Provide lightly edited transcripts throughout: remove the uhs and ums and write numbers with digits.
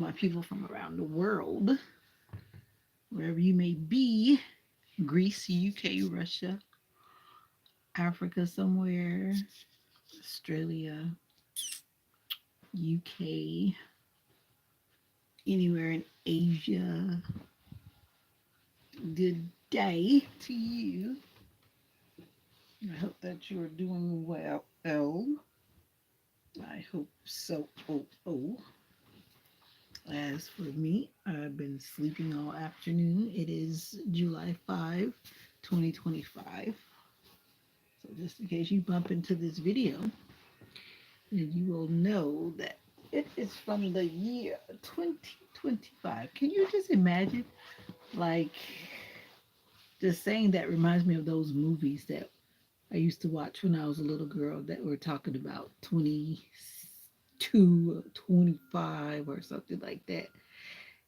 my people from around the world, wherever you may be, Greece, UK, Russia, Africa somewhere, Australia, UK, anywhere in Asia. Good day to you. I hope that you are doing well. I hope so. As for me, I've been sleeping all afternoon. It is July 5, 2025. So just in case you bump into this video, then you will know that it is from the year 2025. Can you just imagine? Like, just saying that reminds me of those movies that I used to watch when I was a little girl that were talking about 22, 25 or something like that.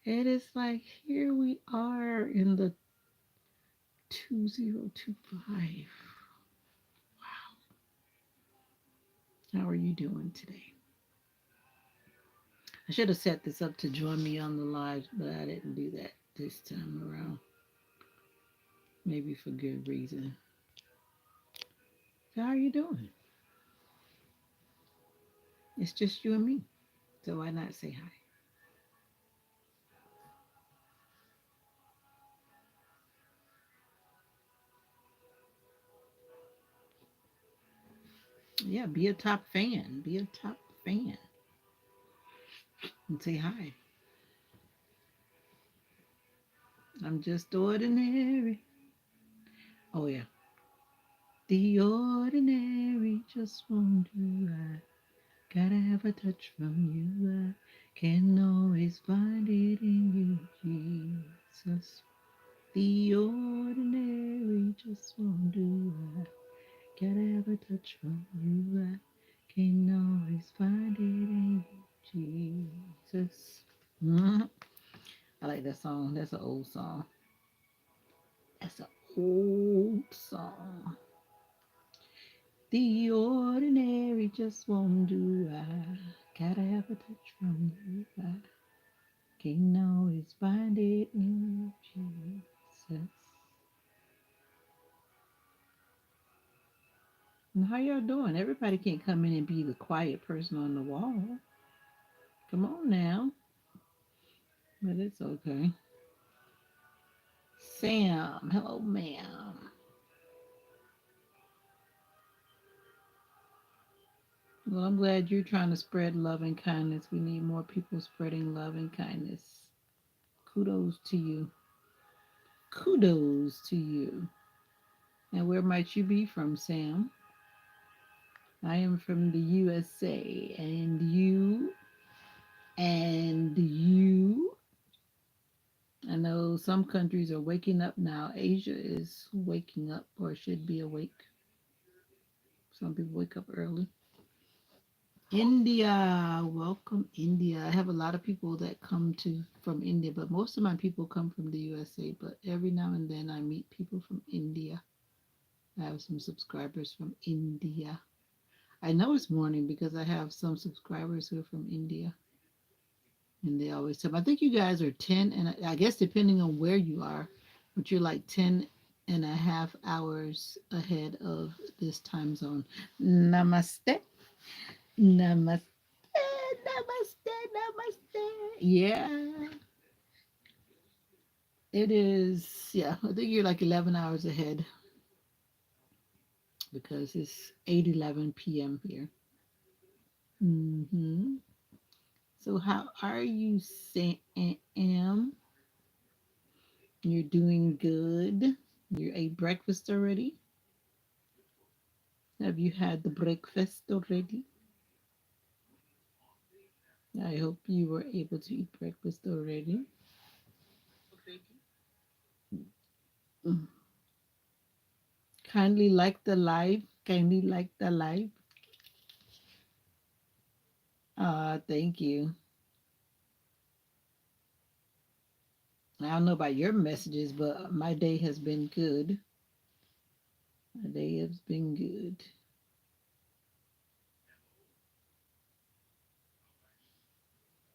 And it's like, here we are in the 2025. How are you doing today? I should have set this up to join me on the live, but I didn't do that this time around. Maybe for good reason. So how are you doing? It's just you and me. So why not say hi? Yeah, be a top fan. Be a top fan. And say hi. I'm just ordinary. Oh yeah. The ordinary just won't do. I gotta have a touch from you. I can always find it in you, Jesus. The ordinary just won't do. I gotta have a touch from you. I can always find it in you, Jesus. Mhm. I like that song. That's an old song. That's an old song. The ordinary just won't do. I gotta have a touch from you. I can't always find it in Jesus. And how y'all doing? Everybody can't come in and be the quiet person on the wall. Come on now. But it's okay. Sam, hello, ma'am. Well, I'm glad you're trying to spread love and kindness. We need more people spreading love and kindness. Kudos to you. Kudos to you. And where might you be from, Sam? I am from the USA. And you. I know some countries are waking up now. Asia is waking up or should be awake. Some people wake up early. India, welcome India. I have a lot of people that come to from India, but most of my people come from the USA. But every now and then I meet people from India. I have some subscribers from India. I know it's morning because I have some subscribers who are from India. And they always tell me, I think you guys are 10, and I guess depending on where you are, but you're like 10 and a half hours ahead of this time zone. Namaste. Namaste. Namaste. Namaste. Yeah, it is. Yeah, I think you're like 11 hours ahead because it's 8:11 p.m. here. Hmm. So, how are you, Sam? You're doing good. You ate breakfast already? Have you had the breakfast already? I hope you were able to eat breakfast already. Mm. Kindly like the live. Kindly like the live. Thank you. I don't know about your messages, but my day has been good. My day has been good.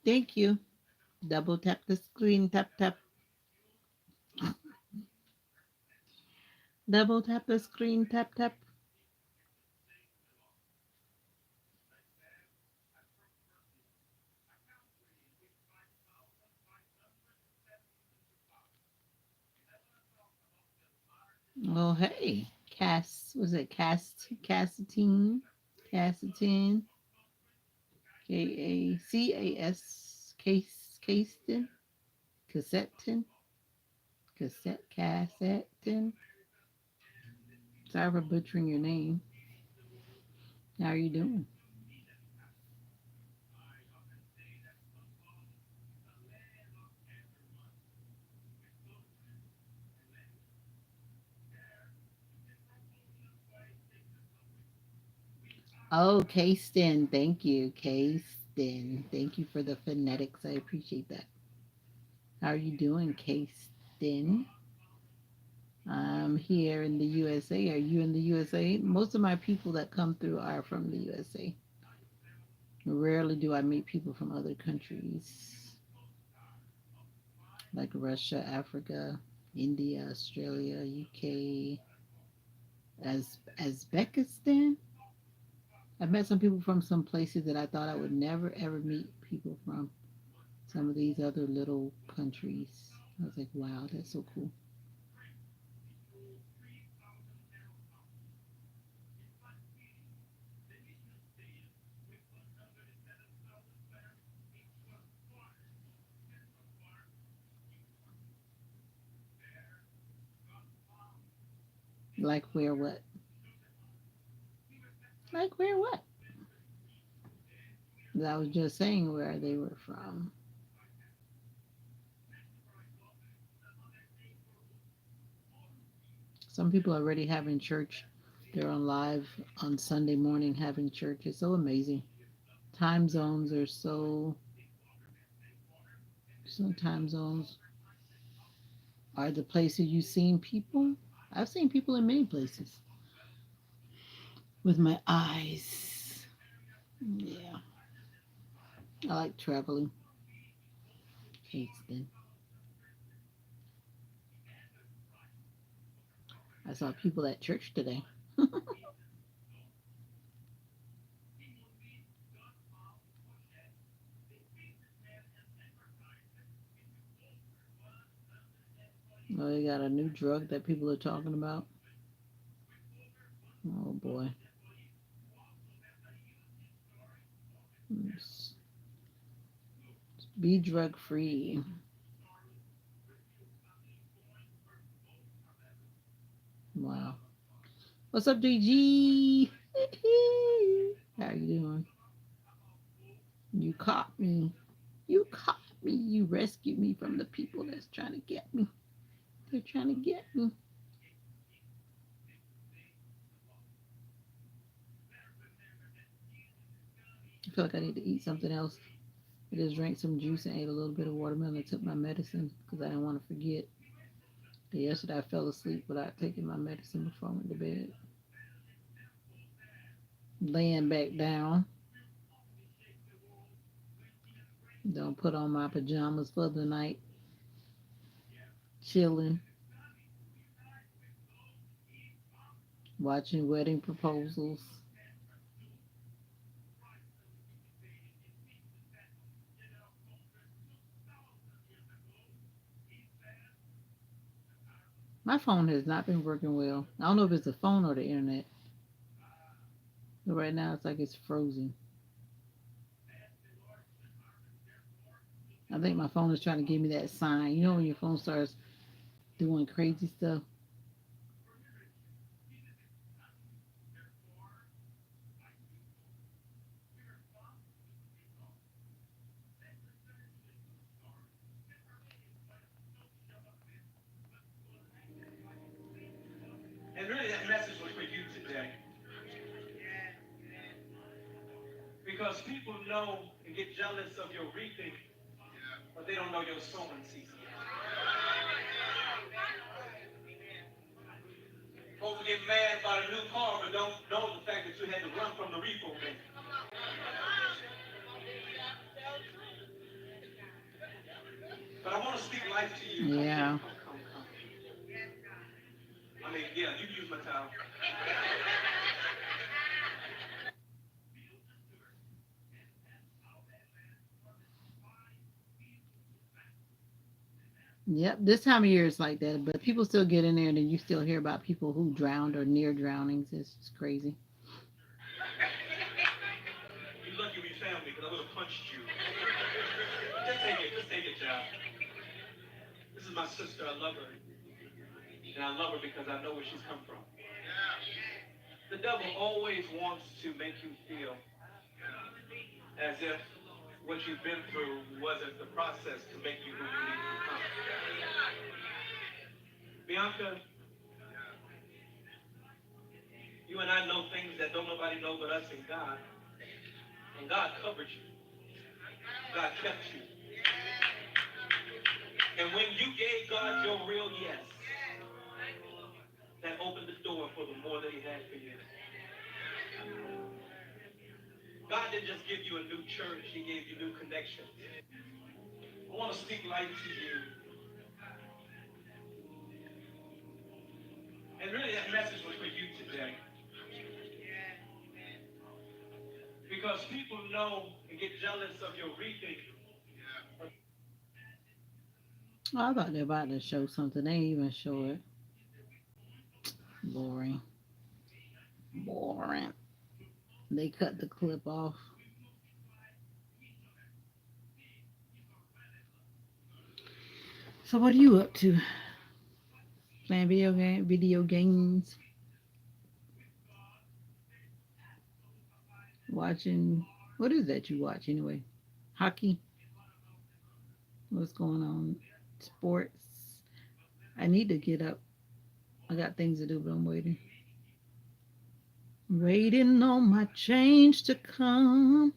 Thank you. Double tap the screen, tap tap. Double tap the screen, tap tap. Oh hey, was it Cassetine? Cassetine. Caston. Cassettin. Cassettin. Sorry for butchering your name. How are you doing? Oh, Caston. Thank you, Caston. Thank you for the phonetics. I appreciate that. How are you doing, Caston? I'm here in the USA. Are you in the USA? Most of my people that come through are from the USA. Rarely do I meet people from other countries like Russia, Africa, India, Australia, UK, as Uzbekistan. I've met some people from some places that I thought I would never ever meet people from some of these other little countries. I was like, wow, that's so cool. Like where what? Like where what? I was just saying where they were from. Some people are already having church. They're on live on Sunday morning having church. It's so amazing. Time zones are some time zones are the places you've seen people. I've seen people in many places with my eyes. Yeah, I like traveling. Kingston. I saw people at church today. Oh, they got a new drug that people are talking about. Oh boy. Be drug free. Wow. What's up, DG? How you doing? You caught me. You caught me. You rescued me from the people that's trying to get me. They're trying to get me. I feel like I need to eat something else. I just drank some juice and ate a little bit of watermelon and took my medicine because I didn't want to forget. Yesterday I fell asleep without taking my medicine before I went to bed. Laying back down. Don't put on my pajamas for the night. Chilling. Watching wedding proposals. My phone has not been working well. I don't know if it's the phone or the internet. But right now it's like it's frozen. I think my phone is trying to give me that sign. You know when your phone starts doing crazy stuff? And really, that message was for you today. Because people know and get jealous of your reaping, but they don't know your sowing season. Folks get mad about a new car, but don't know the fact that you had to run from the repo man. Yeah. Come. I mean, yeah, you can use my towel. Yep. This time of year is like that, but people still get in there, and then you still hear about people who drowned or near drownings. It's just crazy. You're lucky we found me because I would have punched you. Just take it. Just take it, child. This is my sister. I love her. And I love her because I know where she's come from. The devil always wants to make you feel as if what you've been through wasn't the process to make you who you need to become. Bianca, you and I know things that don't nobody know but us and God. And God covered you. God kept you. And when you gave God your real yes, that opened the door for the more that he had for you. God didn't just give you a new church, he gave you new connections. I want to speak life to you. And really that message was for you today. Because people know and get jealous of your reaping. Oh, I thought they were about to show something. They ain't even show it. Boring. Boring. They cut the clip off. So what are you up to? Playing video games, watching. What is that you watch anyway? Hockey. What's going on? Sports. I need to get up. I got things to do, but I'm waiting. Waiting on my change to come.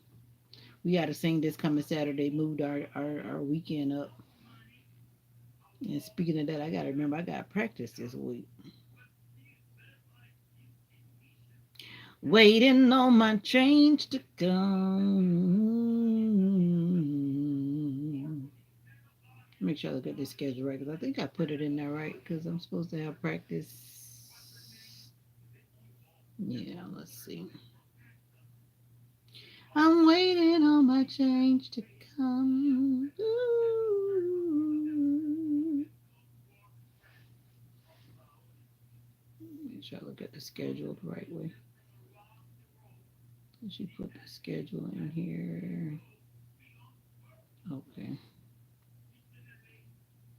We got to sing this coming Saturday. Moved our weekend up. And speaking of that, I got to remember I got practice this week. Waiting on my change to come. Make sure I look at this schedule right because I think I put it in there right because I'm supposed to have practice. Yeah, let's see. I'm waiting on my change to come. Ooh. Make sure I look at the schedule the right way. She put the schedule in here. Okay.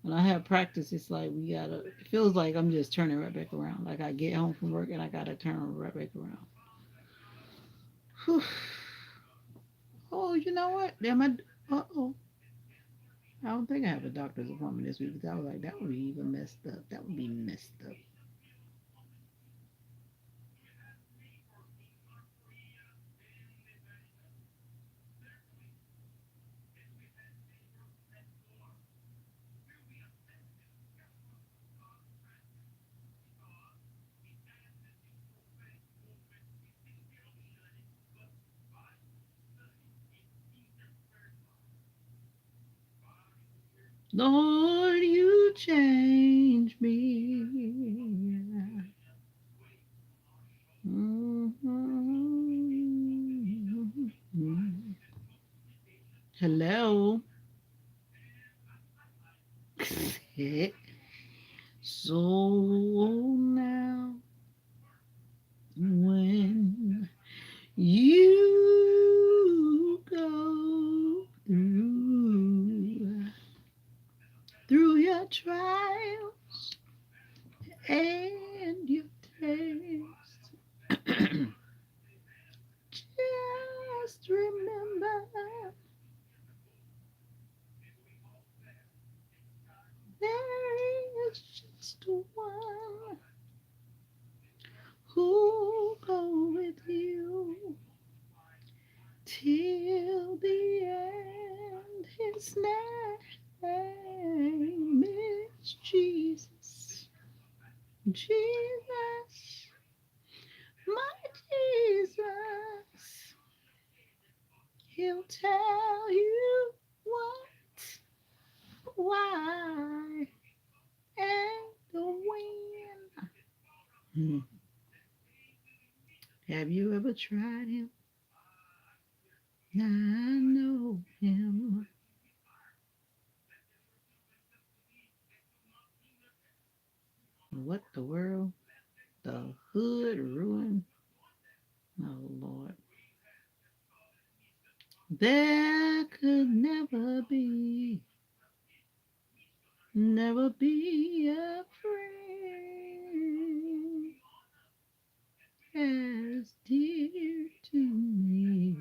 When I have practice, it's like we gotta. It feels like I'm just turning right back around. Like I get home from work and I gotta turn right back around. Whew. Oh, you know what? Damn, uh oh. I don't think I have a doctor's appointment this week because I was like, that would be even messed up. That would be messed up. Lord, you change me. Mhm. Hello. So now, when you go through your trials and your tests, just remember there is just one who'll go with you till the end. His name is Jesus. Jesus, my Jesus. He'll tell you what, why. Hmm. Have you ever tried him? I know him. What the world? The hood ruined. Oh Lord. There could never be a friend as dear to me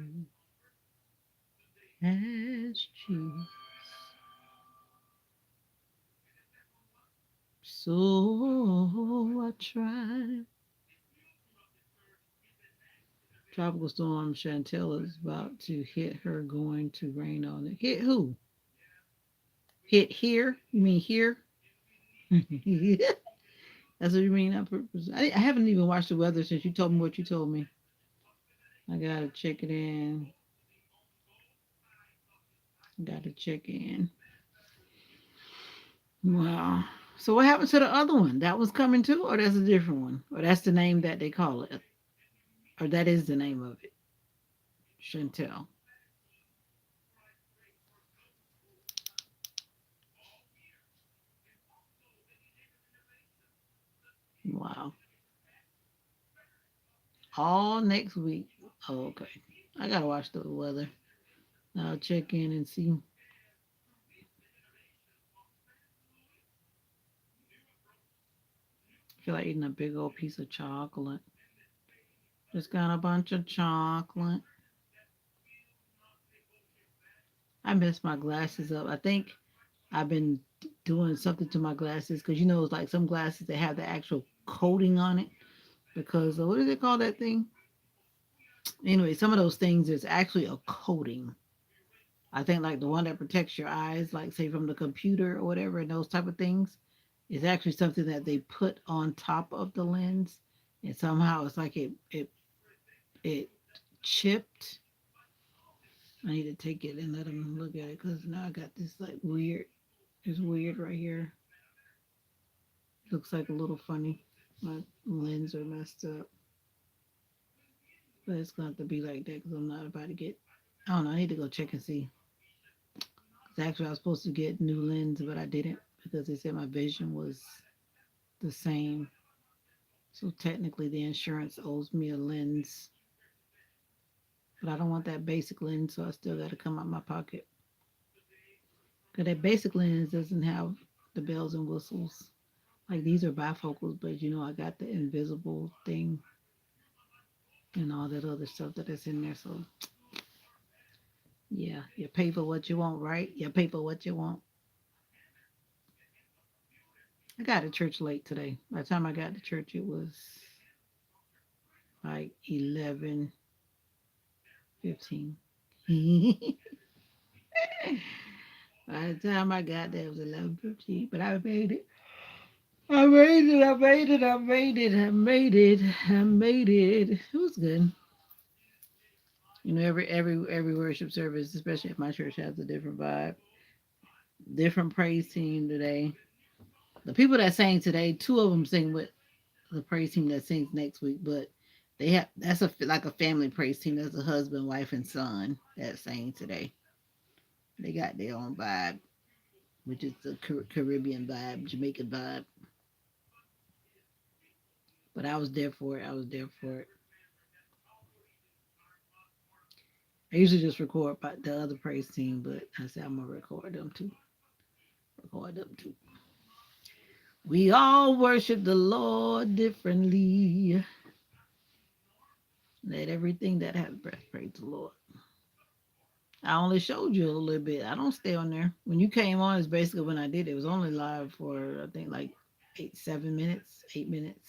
as Jesus. So I tried. Tropical storm Chantel is about to hit her, going to rain on it. Hit who? Hit here? You mean here? That's what you mean on purpose. I haven't even watched the weather since you told me what you told me. I gotta check it in. Gotta check in. Wow. So what happened to the other one? That was coming too, or that's a different one, or that's the name that they call it, or that is the name of it. Chantel. Wow. All next week. Oh, okay. I gotta watch the weather. I'll check in and see. I feel like eating a big old piece of chocolate. Just got a bunch of chocolate. I messed my glasses up. I think I've been doing something to my glasses because it's like some glasses that have the actual coating on it. Because what do they call that thing? Anyway, some of those things is actually a coating. I think like the one that protects your eyes, like say from the computer or whatever, and those type of things, is actually something that they put on top of the lens, and somehow it's like it chipped. I need to take it and let them look at it because now I got this like weird. It's weird right here. Looks like a little funny. My lens are messed up, but it's going to have to be like that because I'm not about to get. I don't know. I need to go check and see. 'Cause actually, I was supposed to get new lens, but I didn't because they said my vision was the same. So technically, the insurance owes me a lens, but I don't want that basic lens, so I still got to come out my pocket. Because that basic lens doesn't have the bells and whistles. Like these are bifocals, but I got the invisible thing and all that other stuff that is in there. So yeah, you pay for what you want, right? You pay for what you want. I got to church late today. By the time I got to church, it was like 11:15. By the time I got there, it was 11:15. But I made it. I made it. I made it. I made it. I made it. I made it. It was good. Every worship service, especially at my church, has a different vibe. Different praise team today. The people that sang today, two of them sing with the praise team that sings next week, but that's like a family praise team. That's a husband, wife, and son that sang today. They got their own vibe, which is the Caribbean vibe, Jamaican vibe. But I was there for it. I was there for it. I usually just record the other praise team, but I said I'm gonna record them too. Record them too. We all worship the Lord differently. Let everything that has breath praise the Lord. I only showed you a little bit. I don't stay on there. When you came on, is basically when I did. It was only live for I think like 7 minutes, 8 minutes.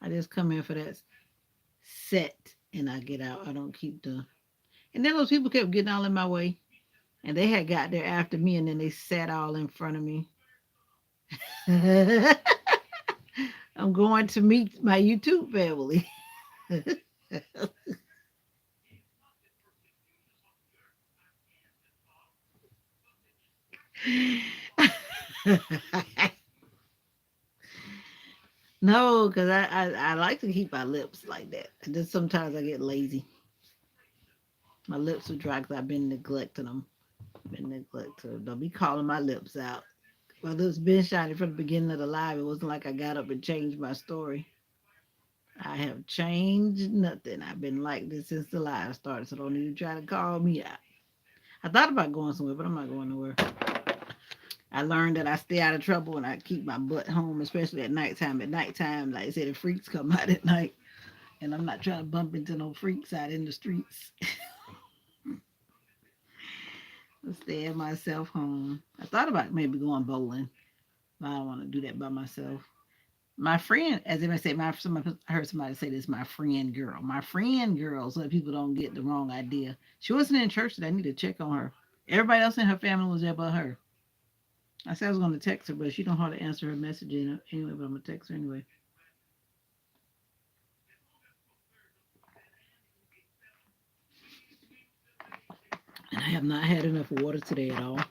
I just come in for that set and I get out. I don't keep the. And then those people kept getting all in my way, and they had got there after me, and then they sat all in front of me. I'm going to meet my YouTube family. No, because I like to keep my lips like that. And then sometimes I get lazy. My lips are dry because I've been neglecting them. Been neglecting. Don't be calling my lips out. Well, it's been shiny from the beginning of the live. It wasn't like I got up and changed my story. I have changed nothing. I've been like this since the live started, so don't even try to call me out. I thought about going somewhere, but I'm not going nowhere. I learned that I stay out of trouble and I keep my butt home, especially at nighttime. At nighttime, like I said, the freaks come out at night, and I'm not trying to bump into no freaks out in the streets. I stay at myself home. I thought about maybe going bowling, but I don't want to do that by myself. My friend, as if I say, I heard somebody say this, my friend girl. My friend girl, so that people don't get the wrong idea. She wasn't in church today. I need to check on her. Everybody else in her family was there but her. I said I was going to text her, but she don't hardly answer her message anyway, but I'm going to text her anyway. And I have not had enough water today at all.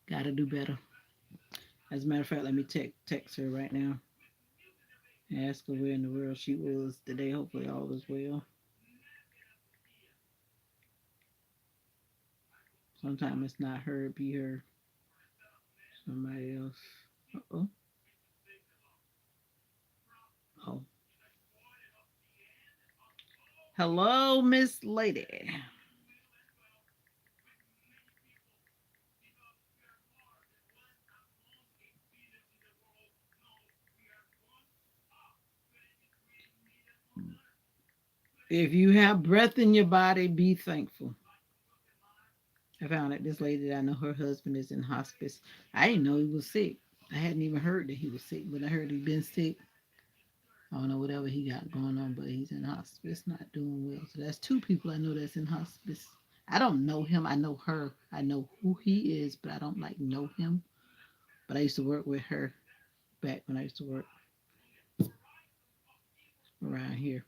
Got to do better. As a matter of fact, let me text her right now and ask her where in the world she was today. Hopefully all is well. Sometimes it's not her, it be her. Somebody else. Uh-oh. Oh. Hello, Miss Lady. If you have breath in your body, be thankful. I found out this lady that I know her husband is in hospice. I didn't know he was sick. I hadn't even heard that he was sick, but I heard he'd been sick. I don't know whatever he got going on, but he's in hospice, not doing well. So that's two people I know that's in hospice. I don't know him. I know her. I know who he is, but I don't like know him. But I used to work with her back when I used to work around here.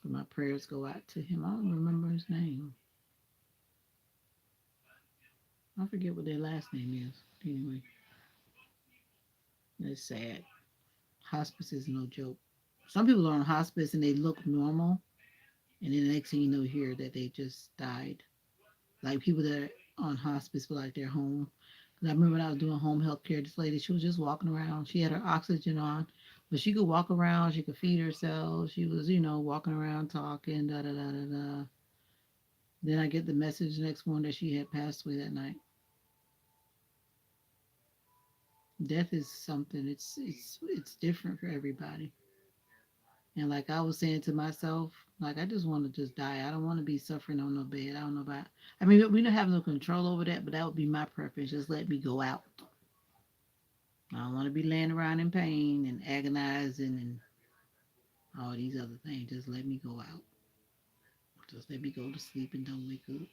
So my prayers go out to him. I don't remember his name. I forget what their last name is. Anyway, it's sad. Hospice is no joke. Some people are on hospice and they look normal, and then the next thing you know, hear that they just died. Like people that are on hospice feel like they're home. 'Cause I remember when I was doing home health care, this lady, she was just walking around. She had her oxygen on, but she could walk around. She could feed herself. She was, walking around talking, da da da da da. Then I get the message the next morning that she had passed away that night. Death is something. It's different for everybody. And like I was saying to myself, like I just want to just die. I don't want to be suffering on no bed. I don't know about. I mean, we don't have no control over that, but that would be my preference. Just let me go out. I don't want to be laying around in pain and agonizing and all these other things. Just let me go out. Just let me go to sleep and don't wake up.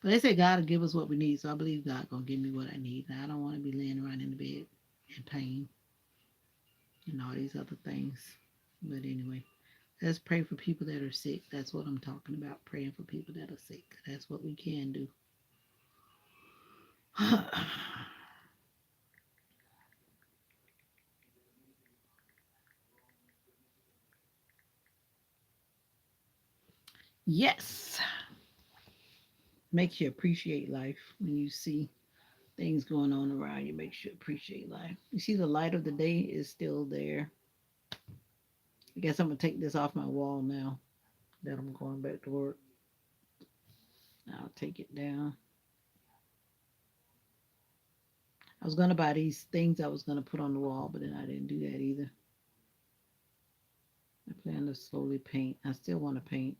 But they say God will give us what we need, so I believe God gonna give me what I need. And I don't want to be laying around in the bed in pain and all these other things. But anyway, let's pray for people that are sick. That's what I'm talking about. Praying for people that are sick. That's what we can do. Yes. Makes you appreciate life when you see things going on around you. Makes you appreciate life. You see, the light of the day is still there. I guess I'm gonna take this off my wall now that I'm going back to work. I'll take it down. I was gonna buy these things I was gonna put on the wall, but then I didn't do that either. I plan to slowly paint. I still want to paint.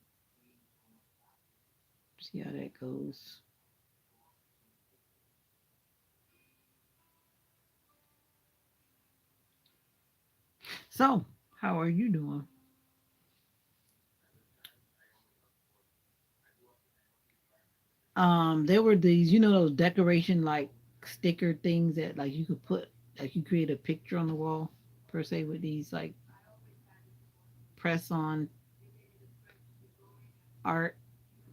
See how that goes. So, how are you doing? There were these, those decoration like sticker things that like you could put, like you create a picture on the wall per se with these like press on art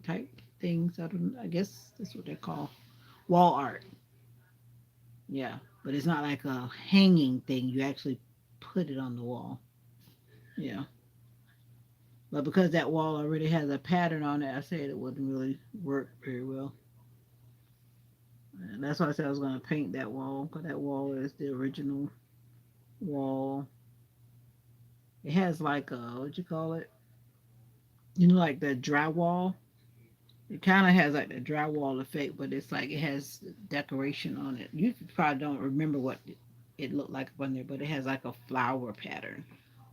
type things. I guess that's what they're called. Wall art. Yeah. but it's not like a hanging thing. You actually put it on the wall. Yeah. But because that wall already has a pattern on it, I said it wouldn't really work very well. And that's why I said I was going to paint that wall, because that wall is the original wall. It has like a, what you call it? You know, like the drywall. It kind of has like the drywall effect, but it's like it has decoration on it. You probably don't remember what it looked like up on there, but it has like a flower pattern,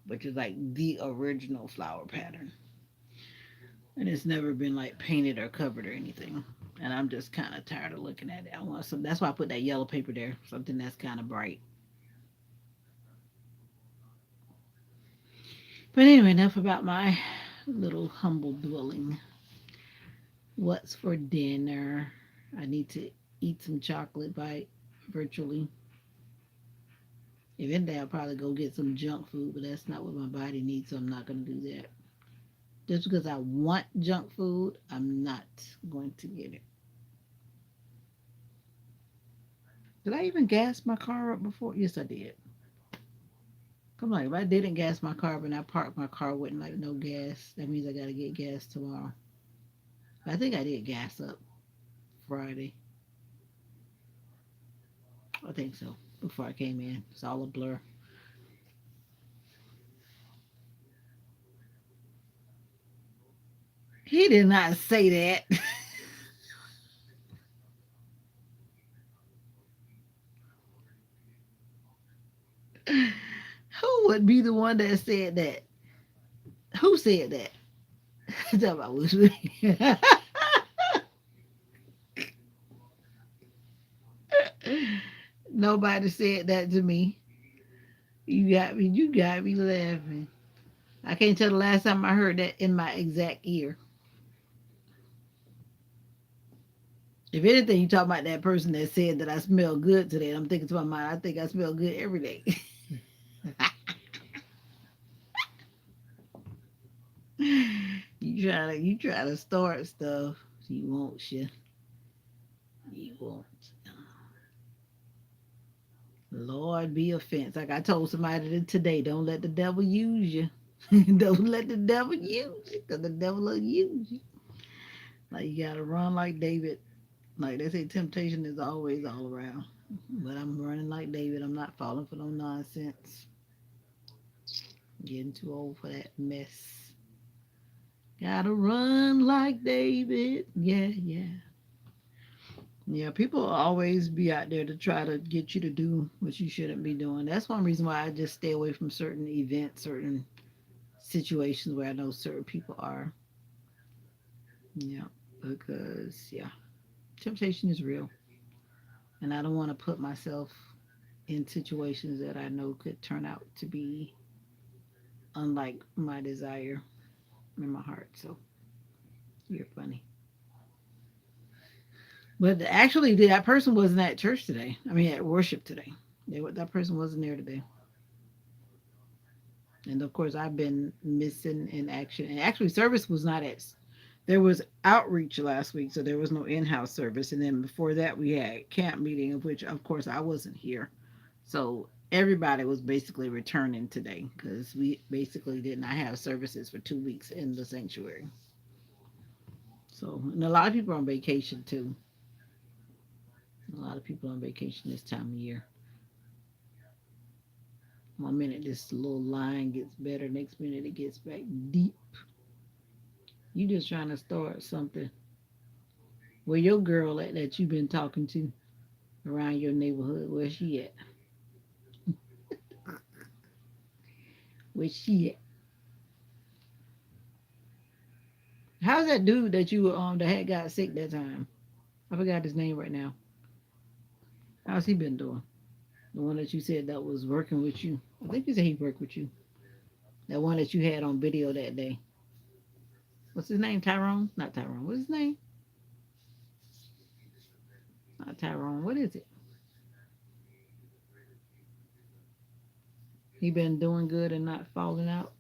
which is like the original flower pattern. And it's never been like painted or covered or anything. And I'm just kind of tired of looking at it. I want some. That's why I put that yellow paper there, something that's kind of bright. But anyway, enough about my little humble dwelling. What's for dinner? I need to eat some chocolate bite virtually. If anything, I'll probably go get some junk food, but that's not what my body needs, so I'm not going to do that. Just because I want junk food, I'm not going to get it. Did I even gas my car up before? Yes, I did. Come on, if I didn't gas my car and I parked my car with like no gas, that means I got to get gas tomorrow. I think I did gas up Friday. I think so. Before I came in, it's all a blur. He did not say that. Who would be the one that said that? Who said that? Talk about was Nobody said that to me. You got me laughing. I can't tell the last time I heard that in my exact ear. If anything, you talk about that person that said that I smell good today. I'm thinking to my mind, I think I smell good every day. You try to start stuff. You won't, you won't. Lord be offense. Like I told somebody today, don't let the devil use you. Don't let the devil use you, because the devil will use you. Like you gotta run like David. Like they say, temptation is always all around. But I'm running like David. I'm not falling for no nonsense. Getting too old for that mess. Gotta run like David. Yeah, yeah. Yeah, people will always be out there to try to get you to do what you shouldn't be doing. That's one reason why I just stay away from certain events, certain situations where I know certain people are. Yeah, because, yeah, temptation is real. And I don't want to put myself in situations that I know could turn out to be unlike my desire in my heart. So you're funny. But actually, that person wasn't at church today. I mean, at worship today. That person wasn't there today. And of course, I've been missing in action. And actually, service was not at. There was outreach last week, so there was no in-house service. And then before that, we had camp meeting, of which, of course, I wasn't here. So everybody was basically returning today because we basically did not have services for 2 weeks in the sanctuary. So, and a lot of people are on vacation too. A lot of people on vacation this time of year. One minute this little line gets better, next minute it gets back deep. You just trying to start something. Where your girl at that you've been talking to around your neighborhood, where's she at? Where's she at? How's that dude that you were that had got sick that time? I forgot his name right now. How's he been doing? The one that you said that was working with you. I think you said he worked with you. That one that you had on video that day. What's his name? Tyrone? Not Tyrone. What's his name? Not Tyrone. What is it? He been doing good and not falling out.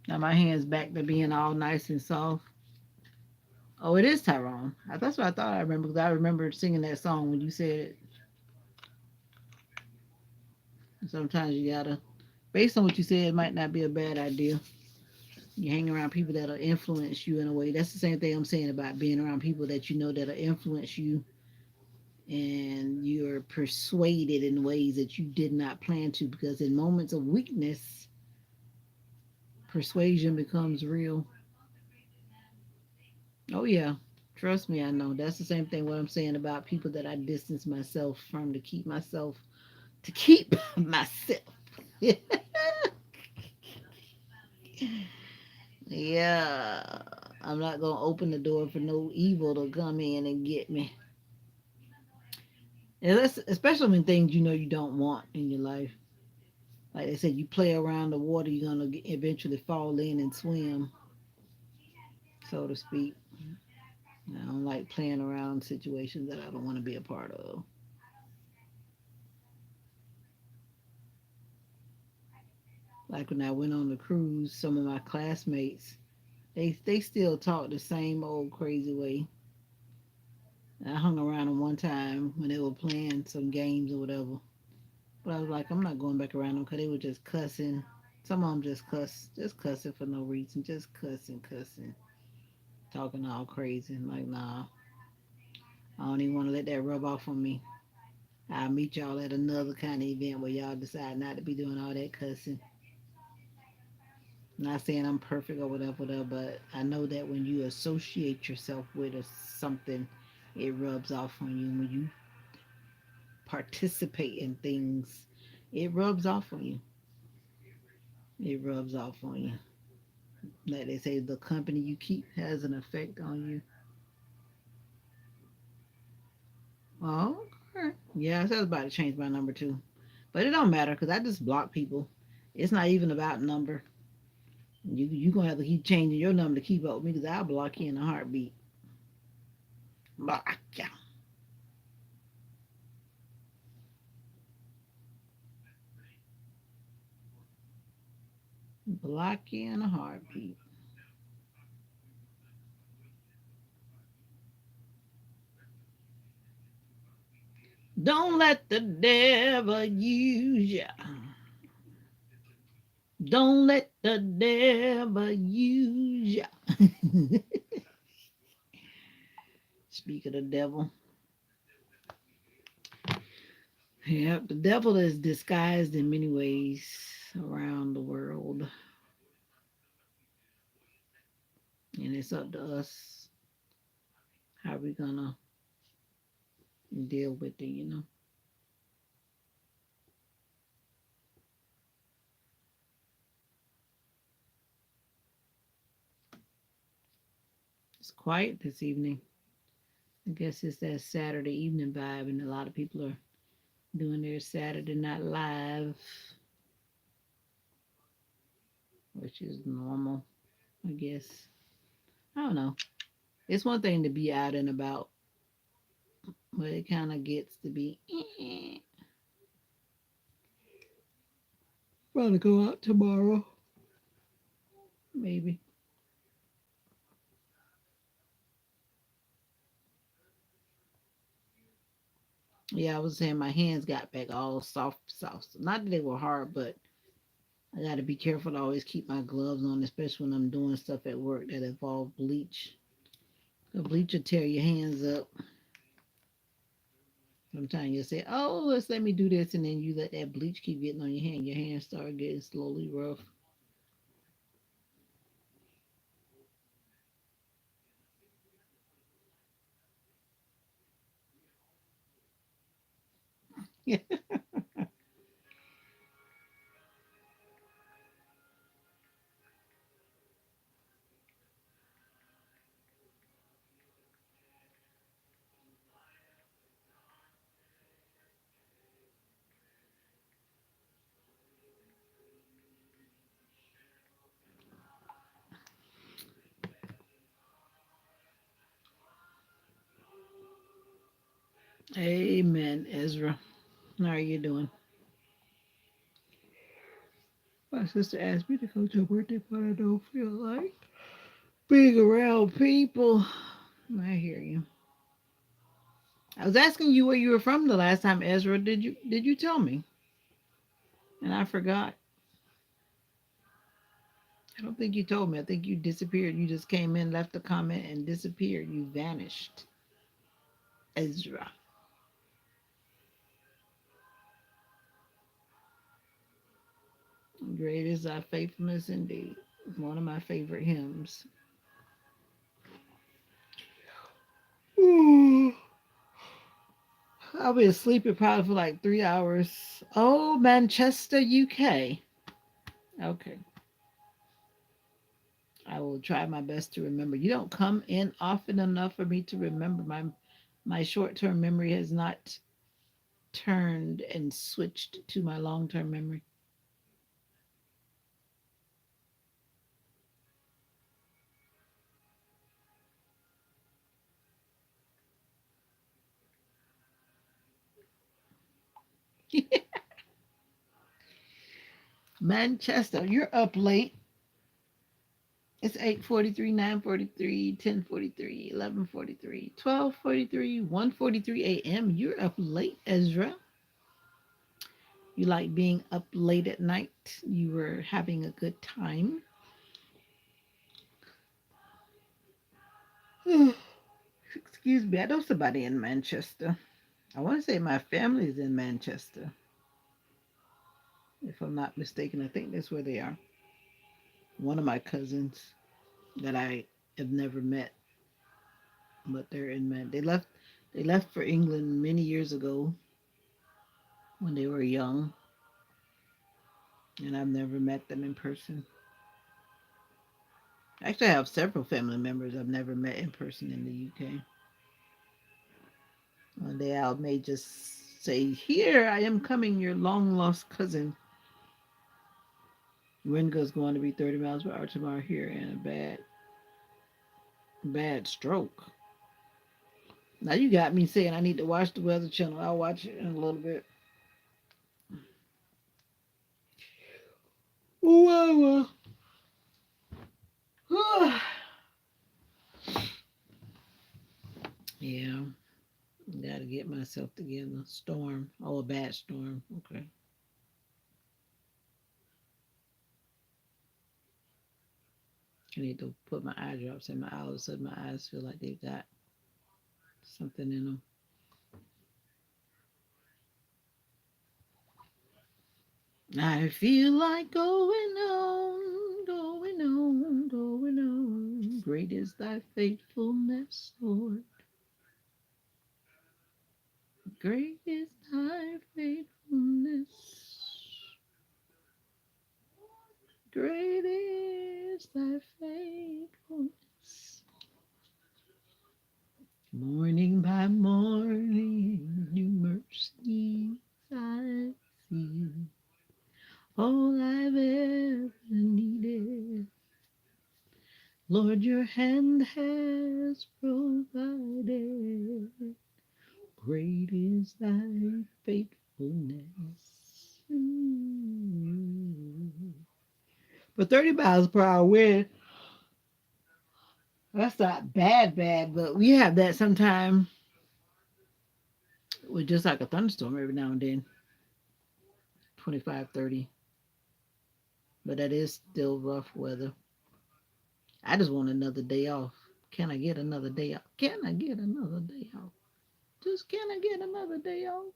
Now my hand's back to being all nice and soft. Oh, it is Tyrone. That's what I thought I remember because I remember singing that song when you said it. Sometimes you gotta, based on what you said, it might not be a bad idea. You hang around people that'll influence you in a way. That's the same thing I'm saying about being around people that you know that'll influence you and you're persuaded in ways that you did not plan to because in moments of weakness, persuasion becomes real. Oh yeah. Trust me, I know. That's the same thing what I'm saying about people that I distance myself from to keep myself. Yeah. I'm not gonna open the door for no evil to come in and get me. And that's especially when things you know you don't want in your life. Like they said, you play around the water, you're gonna eventually fall in and swim, so to speak. I don't like playing around situations that I don't want to be a part of. Like when I went on the cruise, some of my classmates, they still talk the same old crazy way. I hung around them one time when they were playing some games or whatever. But I was like, I'm not going back around them because they were just cussing. Some of them just cussing for no reason, just cussing, talking all crazy. I'm like, nah, I don't even want to let that rub off on me. I'll meet y'all at another kind of event where y'all decide not to be doing all that cussing. Not saying I'm perfect or whatever, but I know that when you associate yourself with something, it rubs off on you. When you participate in things, it rubs off on you. It rubs off on you. Like they say, the company you keep has an effect on you. Oh, okay. Yeah, I was about to change my number too. But it don't matter because I just block people. It's not even about number. You gonna have to keep changing your number to keep up with me because I'll block you in a heartbeat. Block ya. Block you in a heartbeat. Don't let the devil use ya. Don't let the devil use ya. Speak of the devil. Yeah, the devil is disguised in many ways around the world. And it's up to us how we gonna deal with it. It's quiet this evening. I guess it's that Saturday evening vibe, and a lot of people are doing their Saturday Night Live, which is normal, I guess. I don't know. It's one thing to be out and about, but it kind of gets to be. Probably go out tomorrow, maybe. Yeah, I was saying my hands got back all soft. Not that they were hard, but I got to be careful to always keep my gloves on, especially when I'm doing stuff at work that involve bleach. The bleach will tear your hands up. Sometimes you say, "Oh, let's let me do this," and then you let that bleach keep getting on your hand. Your hands start getting slowly rough. Amen, Ezra. How are you doing? My sister asked me to go to a birthday, but I don't feel like being around people. I hear you. I was asking you where you were from the last time, Ezra. Did you tell me? And I forgot. I don't think you told me. I think you disappeared. You just came in, left a comment, and disappeared. You vanished, Ezra. Great is thy faithfulness indeed. One of my favorite hymns. Ooh, I'll be asleep probably for like 3 hours. Oh, Manchester, UK. Okay. I will try my best to remember. You don't come in often enough for me to remember. My short term memory has not turned and switched to my long term memory. Manchester, you're up late. It's 8:43, 9:43, 10:43, 11:43, 12:43, 1:43 a.m. You're up late, Ezra. You like being up late at night. You were having a good time. Excuse me, I know somebody in Manchester. I want to say my family's in Manchester, if I'm not mistaken. I think that's where they are. One of my cousins that I have never met, but they're in Man. They left for England many years ago when they were young, and I've never met them in person. Actually, I have several family members I've never met in person in the UK. One day I may just say, "Here I am coming, your long lost cousin." Wind gust going to be 30 miles per hour tomorrow here, and a bad stroke. Now you got me saying I need to watch the Weather Channel. I'll watch it in a little bit. Well, yeah, gotta get myself together. Storm. Oh, a bad storm. Okay. I need to put my eye drops in my eye. All of a sudden, my eyes feel like they've got something in them. I feel like going on, going on, going on. Great is thy faithfulness, Lord. Great is thy faithfulness. Great is thy faithfulness. Morning by morning, new mercies I see. All I've ever needed, Lord, your hand has provided. Great is thy faithfulness. But 30 miles per hour wind, that's not bad, bad, but we have that sometime with just like a thunderstorm every now and then, 25, 30. But that is still rough weather. I just want another day off. Can I get another day off? Can I get another day off? Just can I get another day off?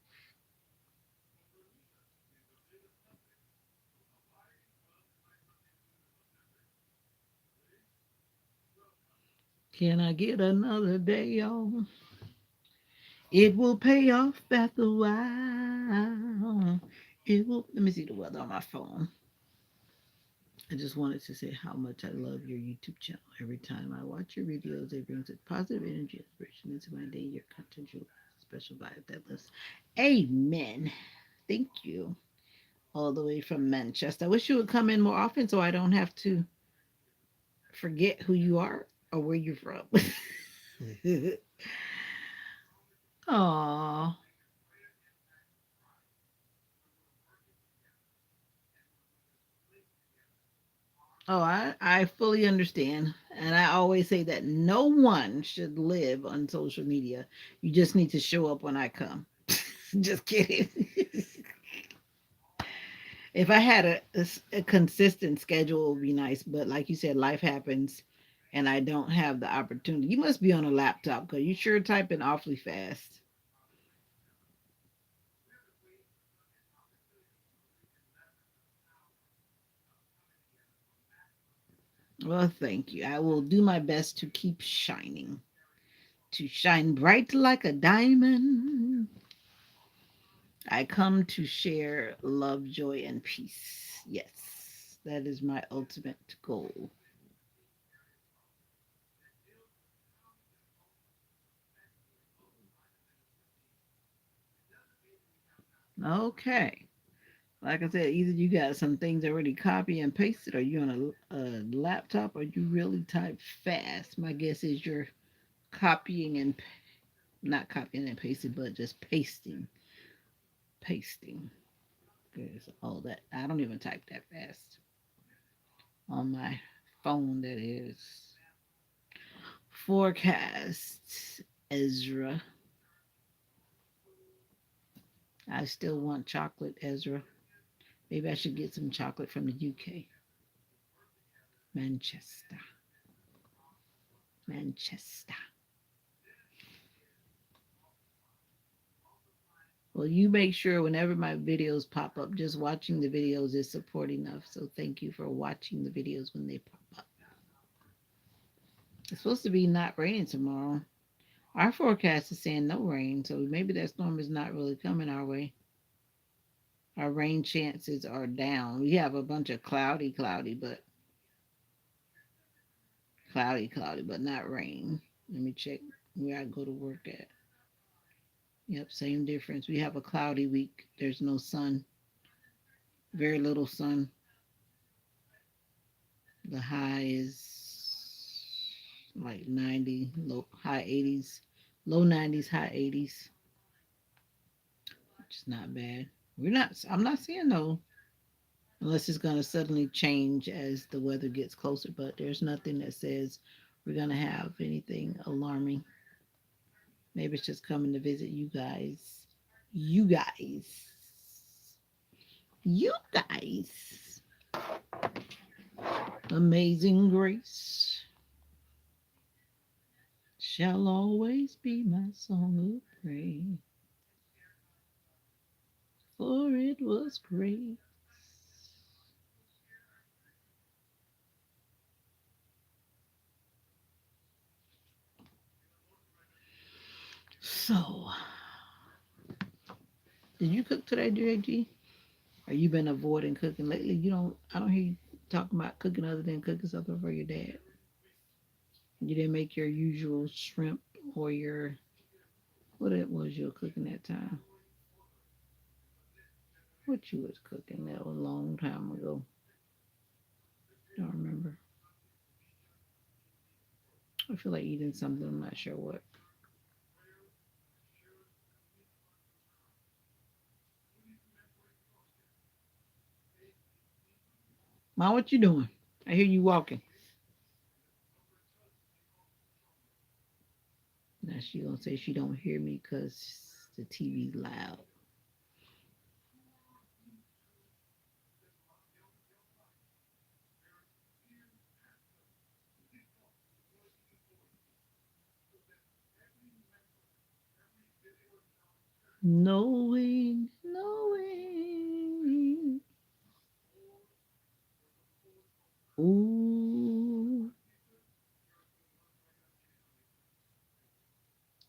Can I get another day off? It will pay off after a while. It will. Let me see the weather on my phone. I just wanted to say how much I love your YouTube channel. Every time I watch your videos, it brings a positive energy, inspiration into my day. Your content, your special vibe that lifts. Amen. Thank you. All the way from Manchester. I wish you would come in more often so I don't have to forget who you are or where you're from. Aw. Oh, I fully understand. And I always say that no one should live on social media. You just need to show up when I come. Just kidding. If I had a consistent schedule, it would be nice. But like you said, life happens and I don't have the opportunity. You must be on a laptop because you sure typing awfully fast. Well, thank you. I will do my best to keep shining, to shine bright like a diamond. I come to share love, joy, and peace. Yes, that is my ultimate goal. Okay. Like I said, either you got some things already copy and pasted, or you on a laptop, or you really type fast. My guess is you're copying and not copying and pasting, but just pasting. Because all that I don't even type that fast on my phone. That is forecast. Ezra, I still want chocolate, Ezra. Maybe I should get some chocolate from the UK. Manchester. Manchester. Well, you make sure whenever my videos pop up, just watching the videos is support enough. So thank you for watching the videos when they pop up. It's supposed to be not raining tomorrow. Our forecast is saying no rain, so maybe that storm is not really coming our way. Our rain chances are down. We have a bunch of cloudy, but not rain. Let me check where I go to work at. Yep, same difference. We have a cloudy week. There's no sun, very little sun. The high is like 90, low high 80s, low 90s, high 80s, which is not bad. I'm not seeing no unless it's going to suddenly change as the weather gets closer, but there's nothing that says we're going to have anything alarming. Maybe it's just coming to visit you guys. You guys. You guys. Amazing grace shall always be my song of praise, for it was grace. So, did you cook today, JG? Or you been avoiding cooking lately? I don't hear you talking about cooking other than cooking something for your dad. You didn't make your usual shrimp or what it was you were cooking that time. What you was cooking that was a long time ago. Don't remember. I feel like eating something. I'm not sure what. Mom, what you doing? I hear you walking. Now she gonna say she don't hear me because the TV's loud. Knowing. Ooh,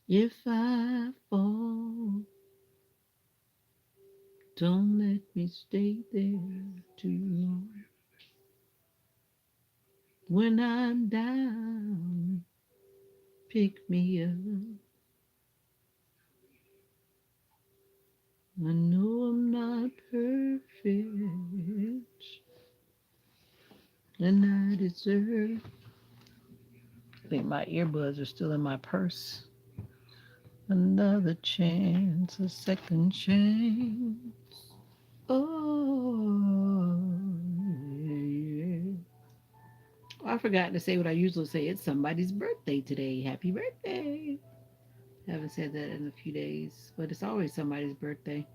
if I fall, don't let me stay there too long. When I'm down, pick me up. I know I'm not perfect, and I deserve. I think my earbuds are still in my purse. Another chance, a second chance. Oh, yeah, yeah. I forgot to say what I usually say. It's somebody's birthday today. Happy birthday. Haven't said that in a few days, but it's always somebody's birthday.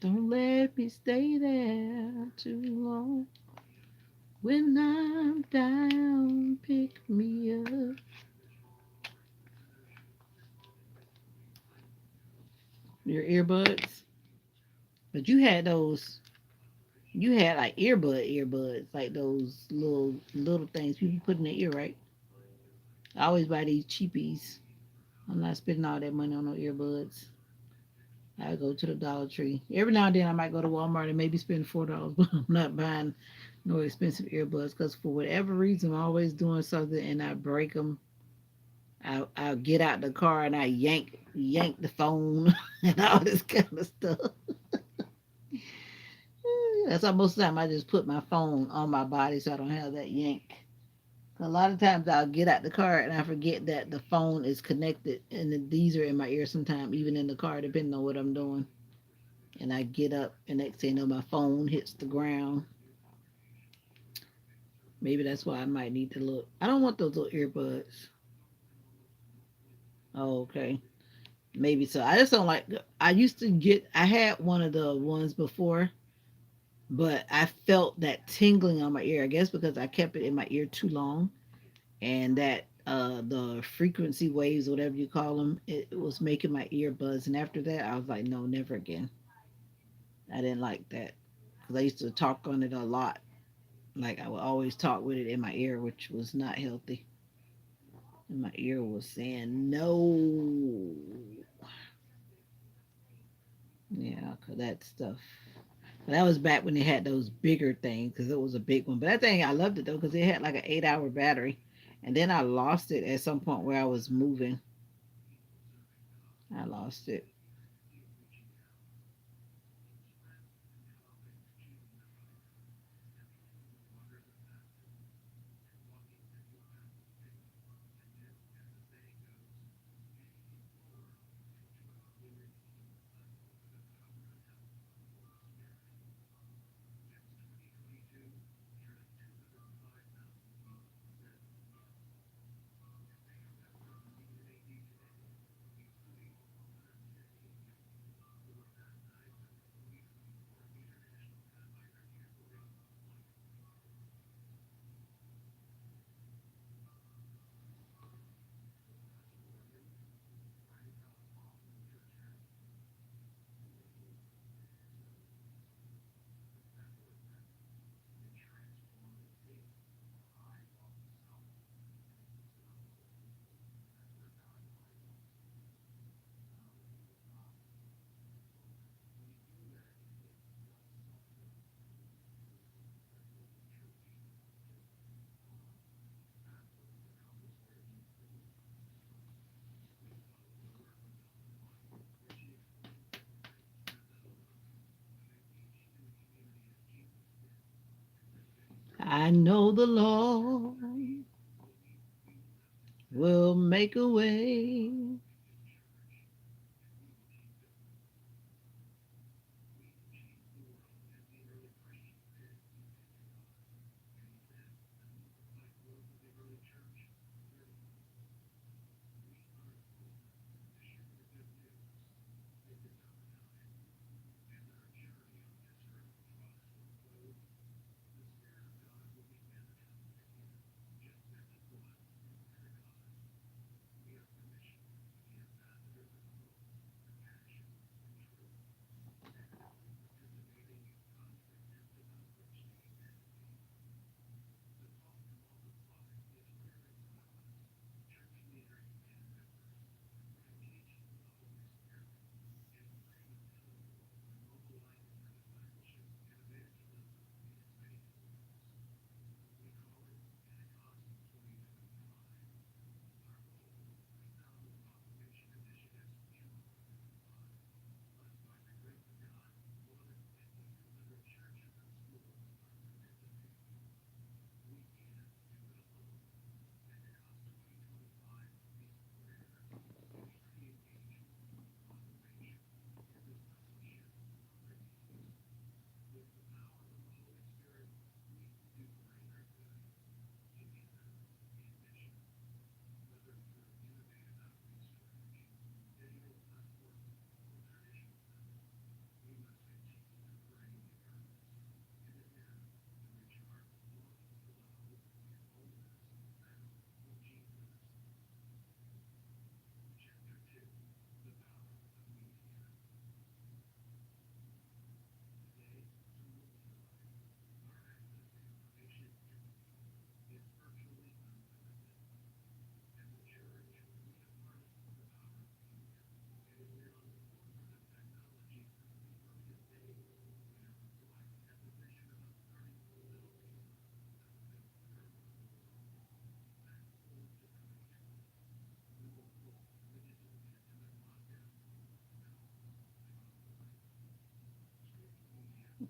Don't let me stay there too long. When I'm down, pick me up. Your earbuds. But you had those. You had like earbuds, like those little things people put in their ear, right? I always buy these cheapies. I'm not spending all that money on no earbuds. I go to the Dollar Tree. Every now and then I might go to Walmart and maybe spend $4, but I'm not buying no expensive earbuds because for whatever reason I'm always doing something and I break them. I'll get out the car and I yank the phone and all this kind of stuff. That's why most of the time I just put my phone on my body so I don't have that yank. A lot of times I'll get out the car and I forget that the phone is connected and these are in my ear sometimes, even in the car, depending on what I'm doing. And I get up and next thing you know my phone hits the ground. Maybe that's why I might need to look. I don't want those little earbuds. Oh, okay. Maybe so. I just don't like. I used to get. I had one of the ones before, but I felt that tingling on my ear. I guess because I kept it in my ear too long, and that the frequency waves, whatever you call them, it was making my ear buzz. And after that, I was like, no, never again. I didn't like that because I used to talk on it a lot. Like I would always talk with it in my ear, which was not healthy. And my ear was saying no. Yeah, cause that stuff. But that was back when they had those bigger things, because it was a big one. But that thing, I loved it though, because it had like an 8 hour battery. And then I lost it at some point where I was moving. I lost it. I know the Lord will make a way.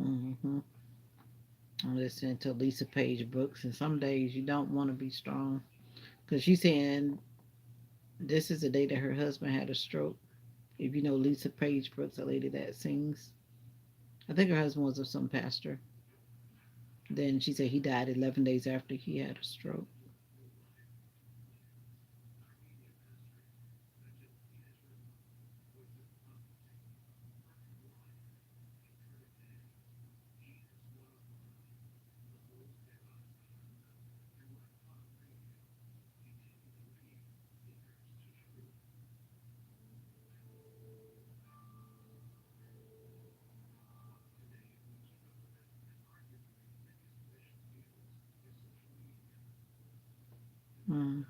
Hmm. I'm listening to Lisa Page books, and some days you don't want to be strong because she's saying this is the day that her husband had a stroke. If you know Lisa Page Brooks, a lady that sings, I think her husband was some pastor. Then she said he died 11 days after he had a stroke.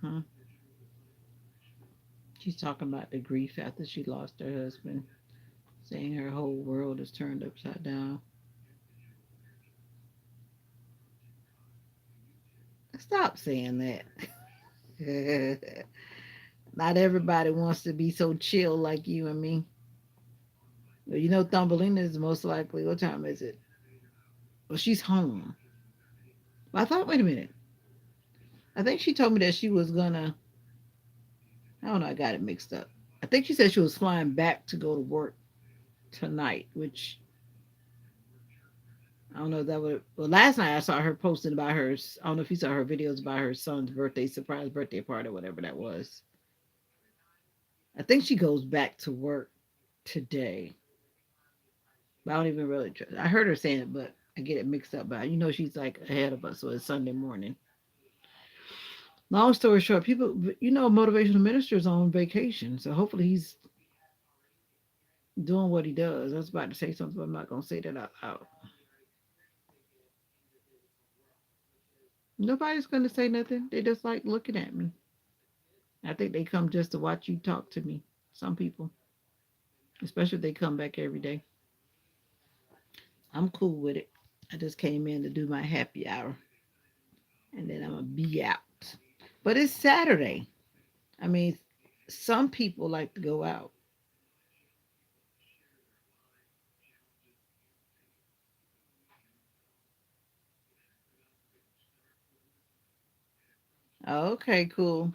Hmm. She's talking about the grief after she lost her husband, saying her whole world is turned upside down. Stop saying that. Not everybody wants to be so chill like you and me. Well, you know, Thumbelina is most likely. What time is it? Well, she's home. Well, I thought, wait a minute. I think she told me that she was gonna. I don't know. I got it mixed up. I think she said she was flying back to go to work tonight, which I don't know if that would. Well, last night I saw her posting about her. I don't know if you saw her videos about her son's birthday surprise birthday party, or whatever that was. I think she goes back to work today. But I don't even really. I heard her saying it, but I get it mixed up. But you know, she's like ahead of us, so it's Sunday morning. Long story short, people, you know, motivational ministers on vacation, so hopefully he's doing what he does. I was about to say something, but I'm not gonna say that out loud. Nobody's gonna say nothing. They just like looking at me. I think they come just to watch you talk to me. Some people, especially if they come back every day. I'm cool with it. I just came in to do my happy hour, and then I'm gonna be out. But it's Saturday. I mean, some people like to go out. Okay, cool.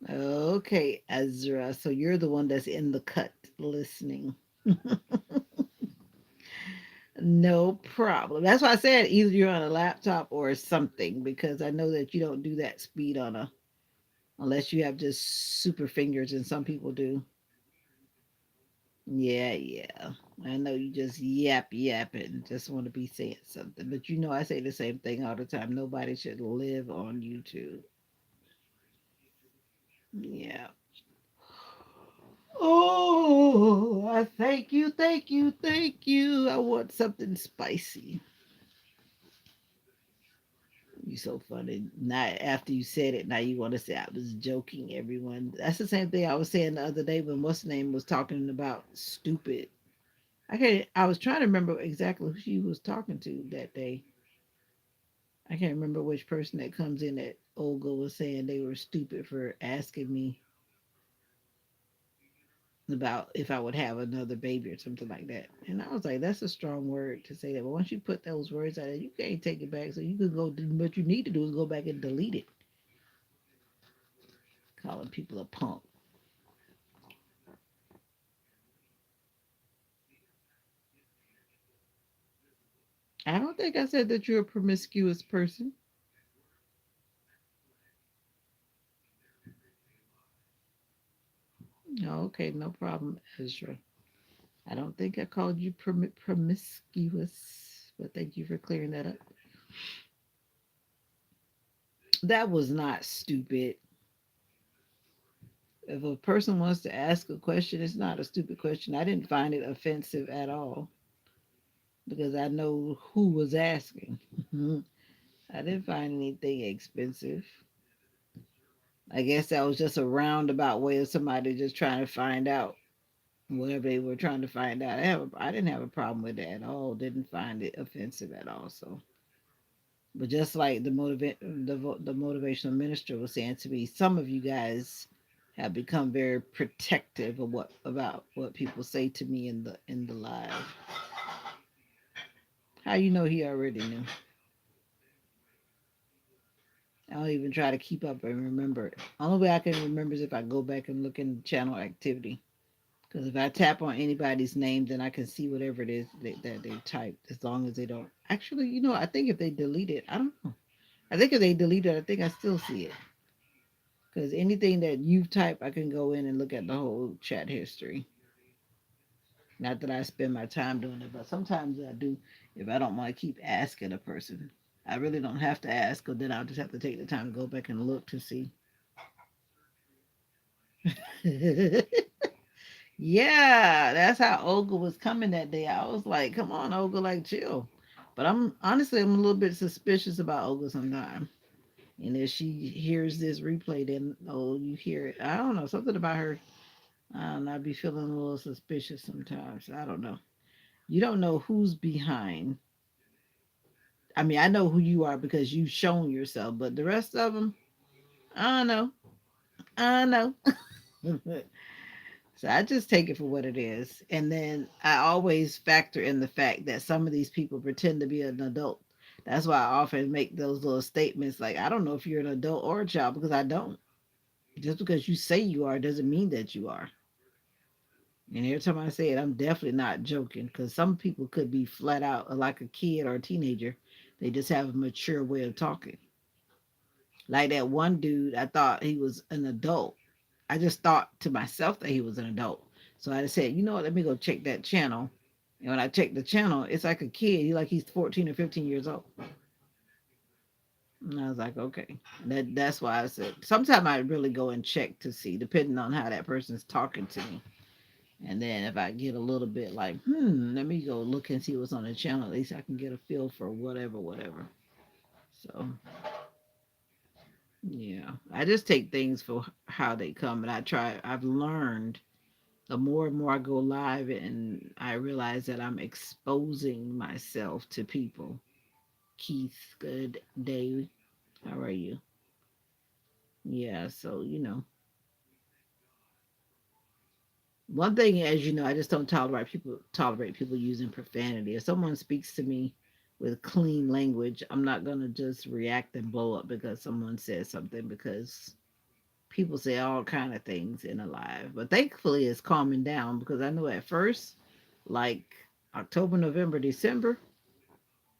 Okay, Ezra. So you're the one that's in the cut listening. No problem. That's why I said either you're on a laptop or something because I know that you don't do that speed on a unless you have just super fingers and some people do. Yeah, yeah. I know you just yap and just want to be saying something. But you know I say the same thing all the time. Nobody should live on YouTube. Yeah. Oh, I thank you, thank you, thank you. I want something spicy. You so funny. Now after you said it, now you want to say I was joking, everyone. That's the same thing I was saying the other day when what's the name was talking about stupid. I was trying to remember exactly who she was talking to that day. I can't remember which person that comes in that Olga was saying they were stupid for asking me about if I would have another baby or something like that. And I was like, that's a strong word to say that. But once you put those words out there, you can't take it back. So you can go do what you need to do is go back and delete it. Calling people a punk. I don't think I said that you're a promiscuous person. Oh, okay, no problem, Ezra. I don't think I called you promiscuous, but thank you for clearing that up. That was not stupid. If a person wants to ask a question, it's not a stupid question. I didn't find it offensive at all because I know who was asking. I didn't find anything expensive. I guess that was just a roundabout way of somebody just trying to find out whatever they were trying to find out. I didn't have a problem with that at all. Didn't find it offensive at all. So, but just like the motivational minister was saying to me, some of you guys have become very protective of what about what people say to me in the live. How you know he already knew? I don't even try to keep up and remember it. Only way I can remember is if I go back and look in the channel activity. Because if I tap on anybody's name, then I can see whatever it is that they typed, as long as they don't. Actually, I think if they delete it, I don't know. I think if they delete it, I think I still see it. Because anything that you've typed, I can go in and look at the whole chat history. Not that I spend my time doing it, but sometimes I do if I don't want to keep asking a person. I really don't have to ask, or then I'll just have to take the time to go back and look to see. Yeah, that's how Olga was coming that day. I was like, come on, Olga, like chill. But I'm a little bit suspicious about Olga sometimes. And if she hears this replay, then you hear it. I don't know, something about her. I'd be feeling a little suspicious sometimes. I don't know. You don't know who's behind. I mean, I know who you are because you've shown yourself, but the rest of them, I don't know. I don't know. So I just take it for what it is. And then I always factor in the fact that some of these people pretend to be an adult. That's why I often make those little statements like, I don't know if you're an adult or a child because I don't. Just because you say you are doesn't mean that you are. And every time I say it, I'm definitely not joking because some people could be flat out like a kid or a teenager. They just have a mature way of talking. Like that one dude, I thought he was an adult. I just thought to myself that he was an adult. So I said, you know what, let me go check that channel. And when I checked the channel, it's like a kid. He's 14 or 15 years old. And I was like, okay. That's why I said sometimes I really go and check to see, depending on how that person's talking to me. And then if I get a little bit like, let me go look and see what's on the channel. At least I can get a feel for whatever, whatever. So yeah, I just take things for how they come, and I've learned the more and more I go live and I realize that I'm exposing myself to people. Keith, good day. How are you? Yeah, so one thing, as you know, I just don't tolerate people using profanity. If someone speaks to me with clean language, I'm not gonna just react and blow up because someone says something, because people say all kind of things in a live. But thankfully it's calming down, because I know at first, like October, November, December,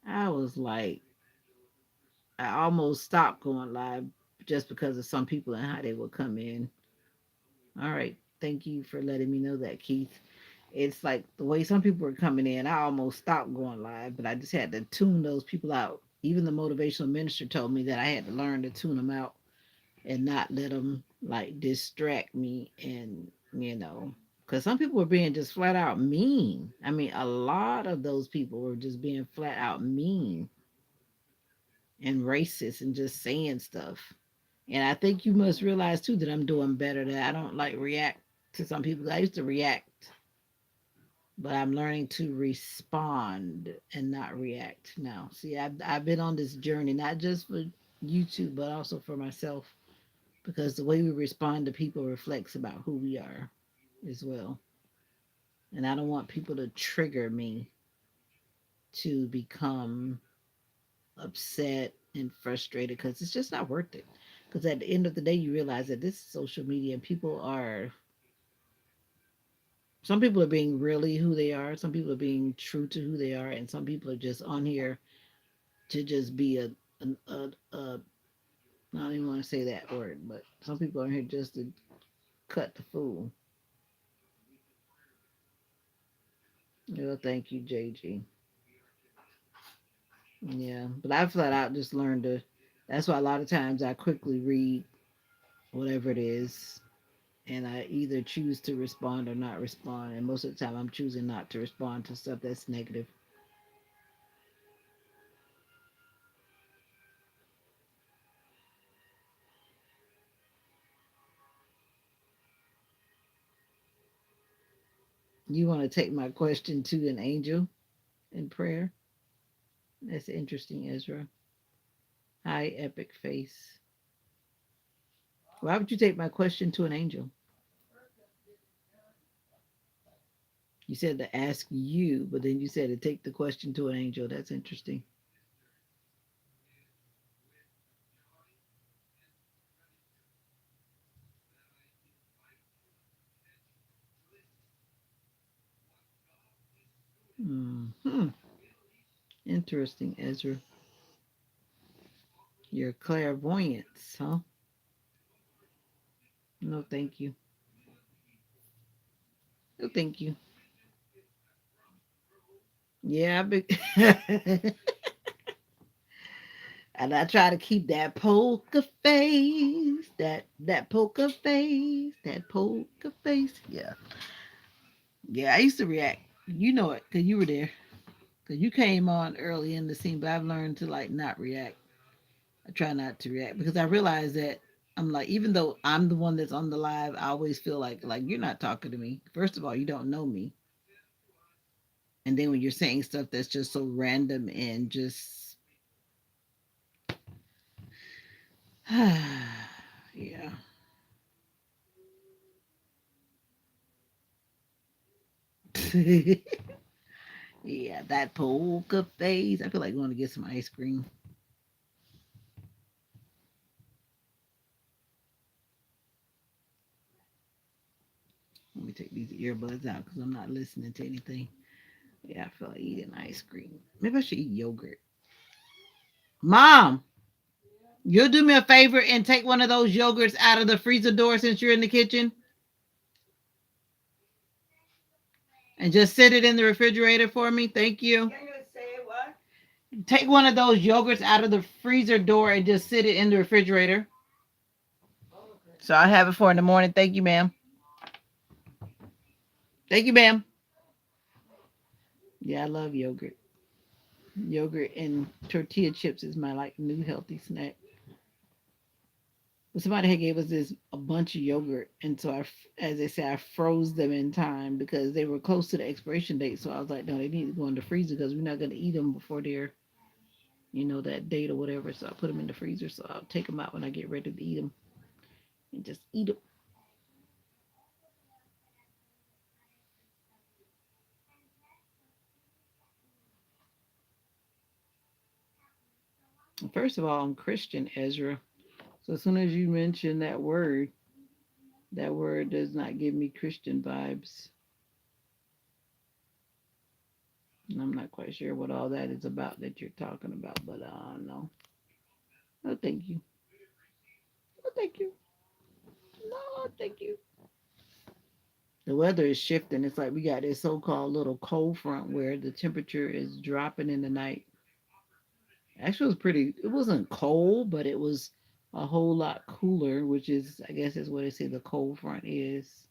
I was like, I almost stopped going live just because of some people and how they would come in. All right. Thank you for letting me know that, Keith. It's like the way some people were coming in, I almost stopped going live, but I just had to tune those people out. Even the motivational minister told me that I had to learn to tune them out and not let them like distract me. And, because some people were being just flat out mean. I mean, a lot of those people were just being flat out mean and racist and just saying stuff. And I think you must realize too that I'm doing better. That I don't like react to some people. I used to react, but I'm learning to respond and not react now. See, I've been on this journey not just for YouTube, but also for myself, because the way we respond to people reflects about who we are as well. And I don't want people to trigger me to become upset and frustrated, because it's just not worth it. Because at the end of the day, you realize that this is social media, and some people are being really who they are, some people are being true to who they are, and some people are just on here to just be a I don't even want to say that word, but some people are here just to cut the fool. Thank you, JG. Yeah, but I flat out just learned to. That's why a lot of times I quickly read whatever it is, and I either choose to respond or not respond. And most of the time, I'm choosing not to respond to stuff that's negative. You want to take my question to an angel in prayer? That's interesting, Ezra. Hi, Epic Face. Why would you take my question to an angel? You said to ask you, but then you said to take the question to an angel. That's interesting. Hmm. Interesting, Ezra. Your clairvoyance, huh? No, thank you. No, thank you. Yeah, and I try to keep that poker face, that poker face, that poker face. Yeah, yeah. I used to react. You know it, cause you were there. Cause you came on early in the scene, but I've learned to like not react. I try not to react because I realize that I'm like, even though I'm the one that's on the live, I always feel like you're not talking to me. First of all, you don't know me, and then when you're saying stuff that's just so random and just yeah. Yeah, that poker face. I feel like going to get some ice cream. Let me take these earbuds out because I'm not listening to anything. Yeah, I feel like eating ice cream. Maybe I should eat yogurt. Mom, you'll do me a favor and take one of those yogurts out of the freezer door since you're in the kitchen and just sit it in the refrigerator for me. Thank you. Take one of those yogurts out of the freezer door and just sit it in the refrigerator. So I have it for in the morning. Thank you, ma'am. Thank you, ma'am. Yeah, I love yogurt. Yogurt and tortilla chips is my like new healthy snack. But somebody had gave us this a bunch of yogurt, and so as they say, I froze them in time because they were close to the expiration date. So I was like, no, they need to go in the freezer because we're not going to eat them before they're, that date or whatever. So I put them in the freezer. So I'll take them out when I get ready to eat them and just eat them. First of all, I'm Christian, Ezra. So as soon as you mention that word does not give me Christian vibes. And I'm not quite sure what all that is about that you're talking about, but no. No, thank you. No, thank you. No, thank you. The weather is shifting. It's like we got this so called little cold front where the temperature is dropping in the night. Actually, it was pretty, it wasn't cold, but it was a whole lot cooler, which is, I guess, is what they say the cold front is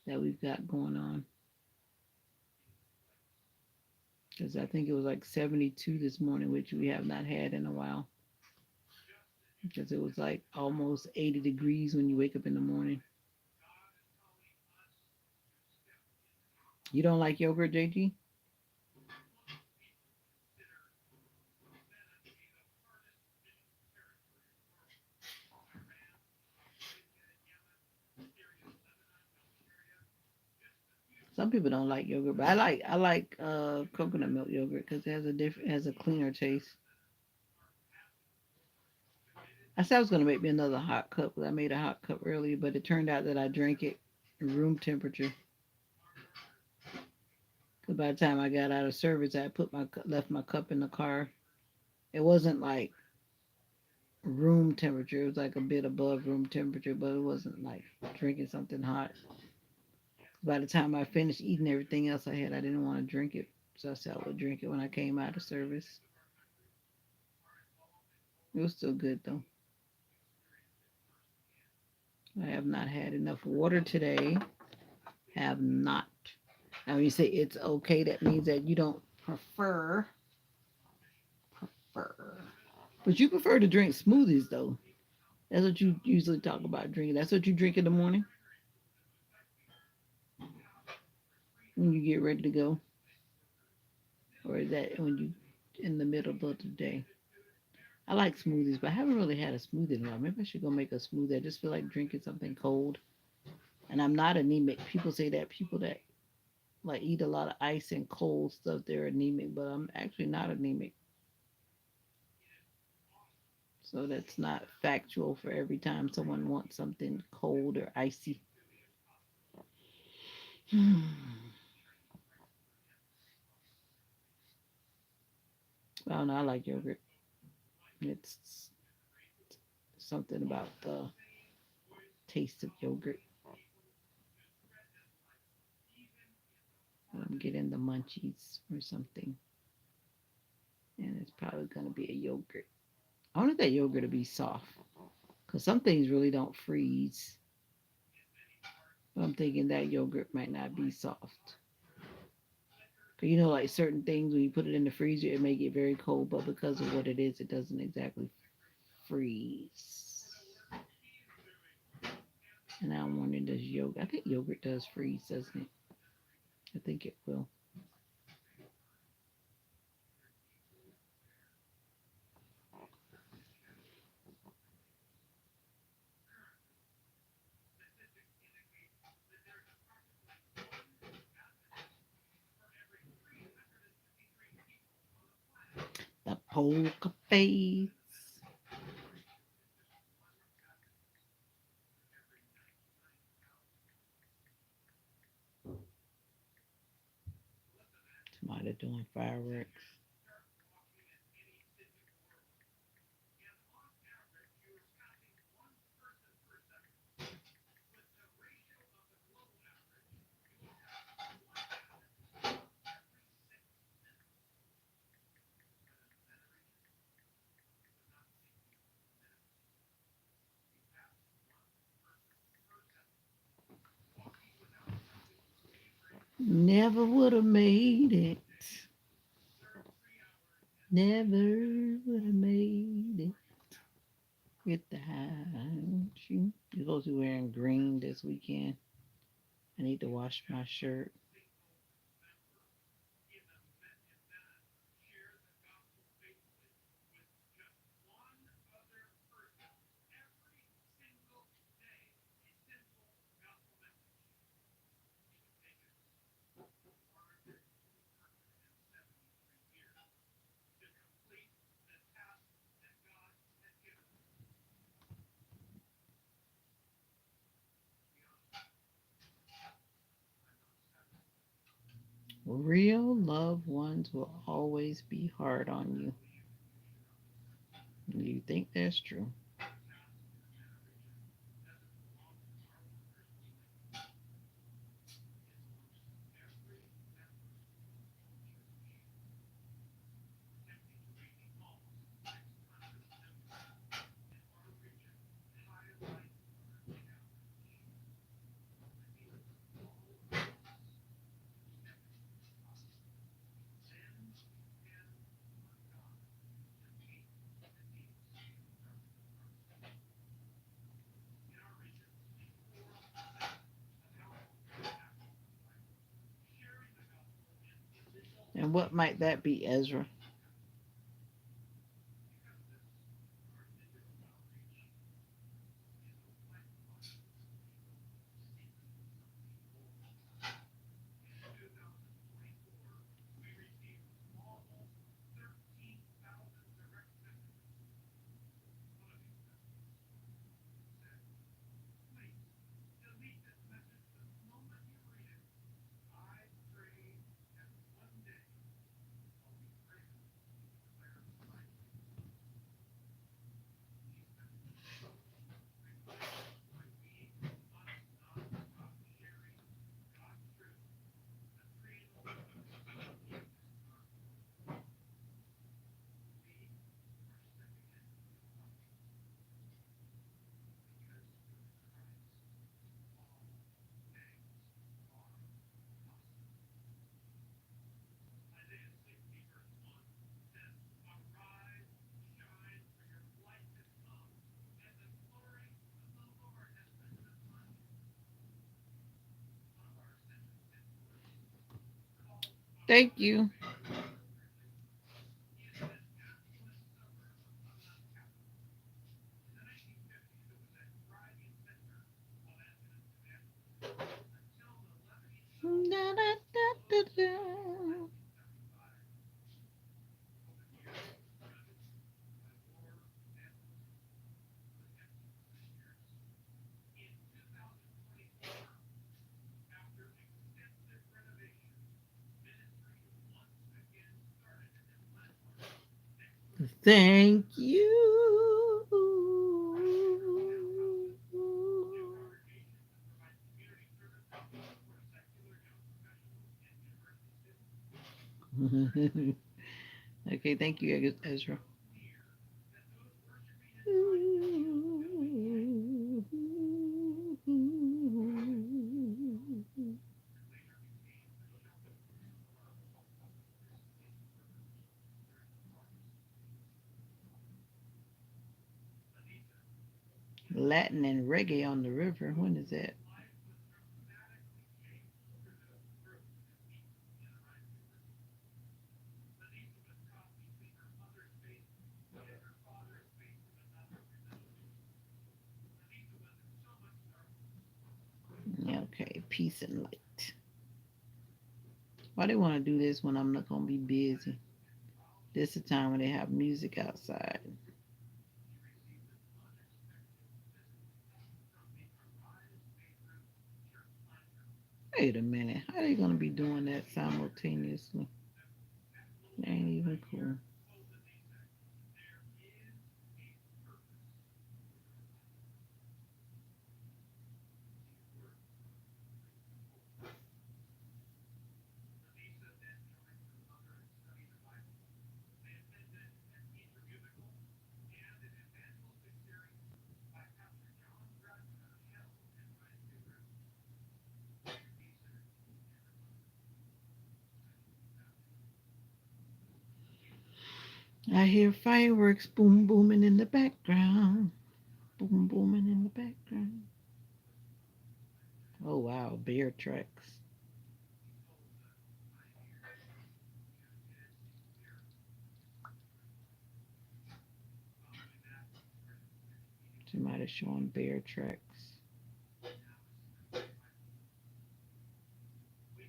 that we've got going on. Because I think it was like 72 this morning, which we have not had in a while. Because it was like almost 80 degrees when you wake up in the morning. You don't like yogurt, JG? Some people don't like yogurt, but I like coconut milk yogurt because it has has a cleaner taste. I said I was gonna make me another hot cup. 'Cause I made a hot cup earlier, but it turned out that I drank it room temperature. Because by the time I got out of service, I put left my cup in the car. It wasn't like room temperature. It was like a bit above room temperature, but it wasn't like drinking something hot. By the time I finished eating everything else I had, I didn't want to drink it. So I said I would drink it when I came out of service. It was still good though. I have not had enough water today. Have not. Now, when you say it's okay, that means that you don't prefer. But you prefer to drink smoothies, though. That's what you usually talk about drinking. That's what you drink in the morning when you get ready to go, or is that when you in the middle of the day? I like smoothies, but I haven't really had a smoothie in a while. Maybe I should go make a smoothie. I just feel like drinking something cold, and I'm not anemic. People say that people that like eat a lot of ice and cold stuff, they're anemic, but I'm actually not anemic. So that's not factual for every time someone wants something cold or icy. I don't know. I like yogurt. It's something about the taste of yogurt. I'm getting the munchies or something, and it's probably going to be a yogurt. I wanted that yogurt to be soft because some things really don't freeze. But I'm thinking that yogurt might not be soft. Cause you know, like certain things when you put it in the freezer, it may get very cold, but because of what it is, it doesn't exactly freeze. And I'm wondering, does yogurt? I think yogurt does freeze, doesn't it? I think it will. The polka face. Somebody doing fireworks. Never would have made it. Never would have made it without you. You're supposed to be wearing green this weekend. I need to wash my shirt. Real loved ones will always be hard on you. You think that's true? And what might that be, Ezra? Thank you. Thank you. Okay, thank you, Ezra. Latin and reggae on the river. When is that? Yeah, okay, peace and light. Why they want to do this when I'm not gonna be busy? This is the time when they have music outside. Wait a minute, how they gonna be doing that simultaneously? That ain't even cool. I hear fireworks boom booming in the background. Boom booming in the background. Oh wow, bear tracks. Somebody showing bear tracks.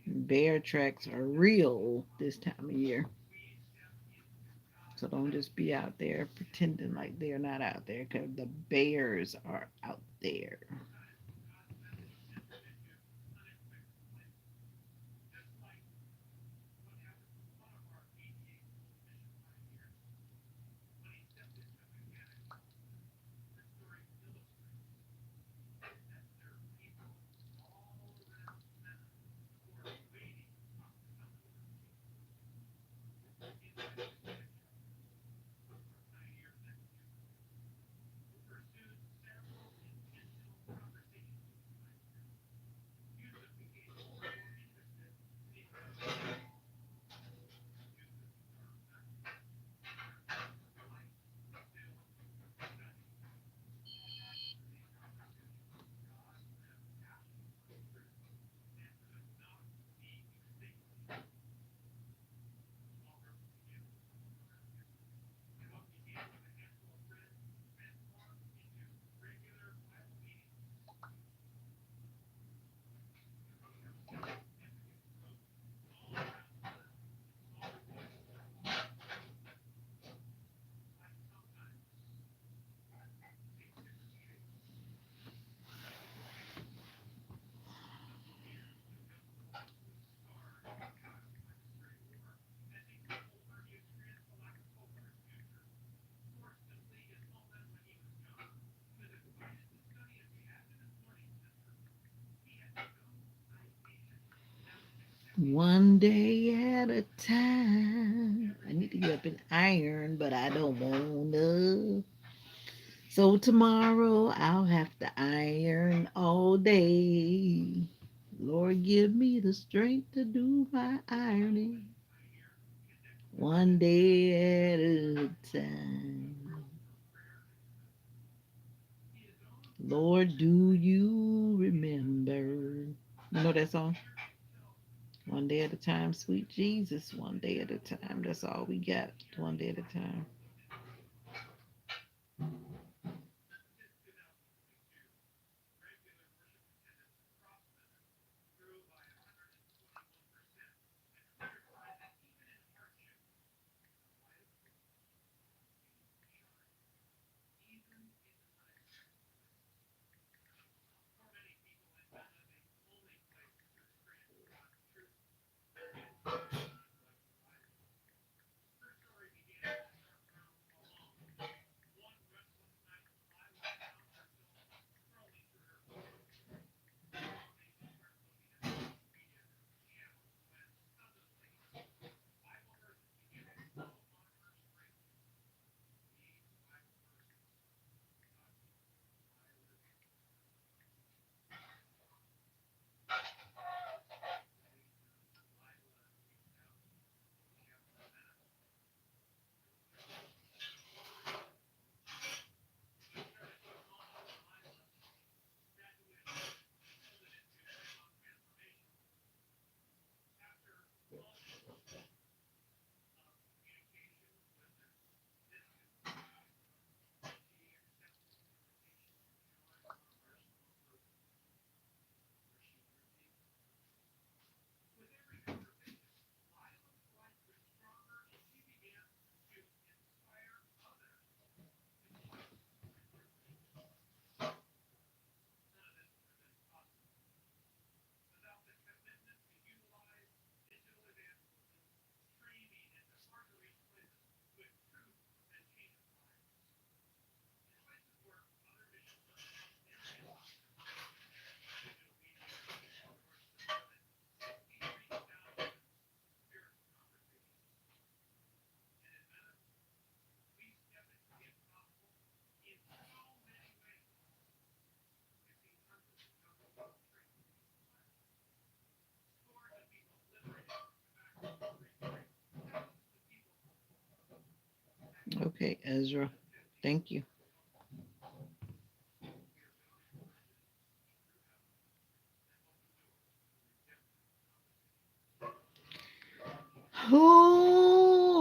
Bear tracks are real this time of year. So don't just be out there pretending like they're not out there because the bears are out there. One day at a time. I need to get up and iron, but I don't wanna. So tomorrow I'll have to iron all day. Lord, give me the strength to do my ironing. One day at a time. Lord, do you remember? You know that song? One day at a time, sweet Jesus. One day at a time. That's all we got. One day at a time. Okay, Ezra. Thank you. Oh,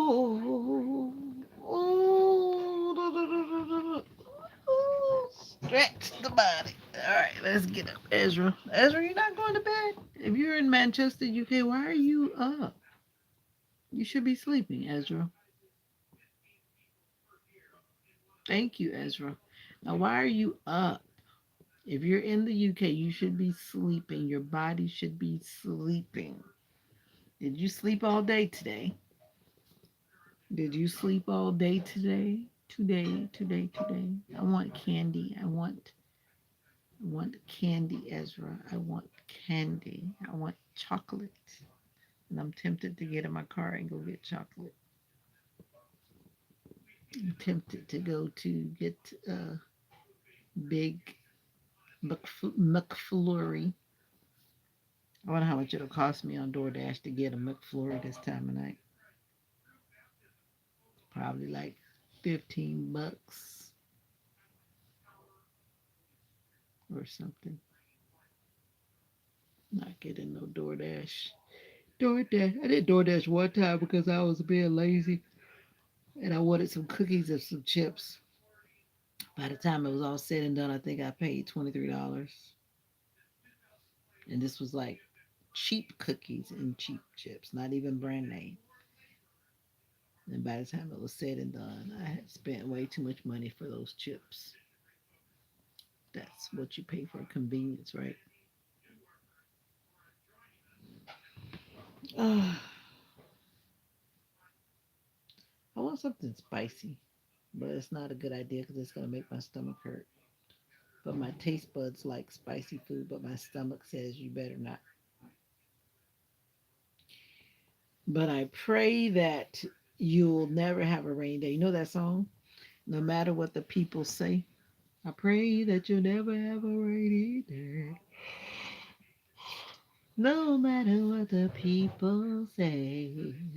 oh, stretch the body. All right, let's get up, Ezra. Ezra, you're not going to bed. If you're in Manchester, UK, why are you up? You should be sleeping, Ezra. Thank you, Ezra. Now, why are you up? If you're in the UK, you should be sleeping. Your body should be sleeping. Did you sleep all day today? Did you sleep all day today? Today. I want candy. I want candy, Ezra. I want candy. I want chocolate. And I'm tempted to get in my car and go get chocolate. I'm tempted to go to get a big McFlurry. I wonder how much it'll cost me on DoorDash to get a McFlurry this time of night. Probably like $15 or something. Not getting no DoorDash. DoorDash. I did DoorDash one time because I was being lazy and I wanted some cookies and some chips. By the time it was all said and done, I think I paid $23. And this was like cheap cookies and cheap chips, not even brand name. And by the time it was said and done, I had spent way too much money for those chips. That's what you pay for convenience, right? Uh, I want something spicy, but it's not a good idea because it's going to make my stomach hurt. But my taste buds like spicy food, but my stomach says you better not. But I pray that you'll never have a rainy day. You know that song? No matter what the people say, I pray that you'll never have a rainy day. No matter what the people say.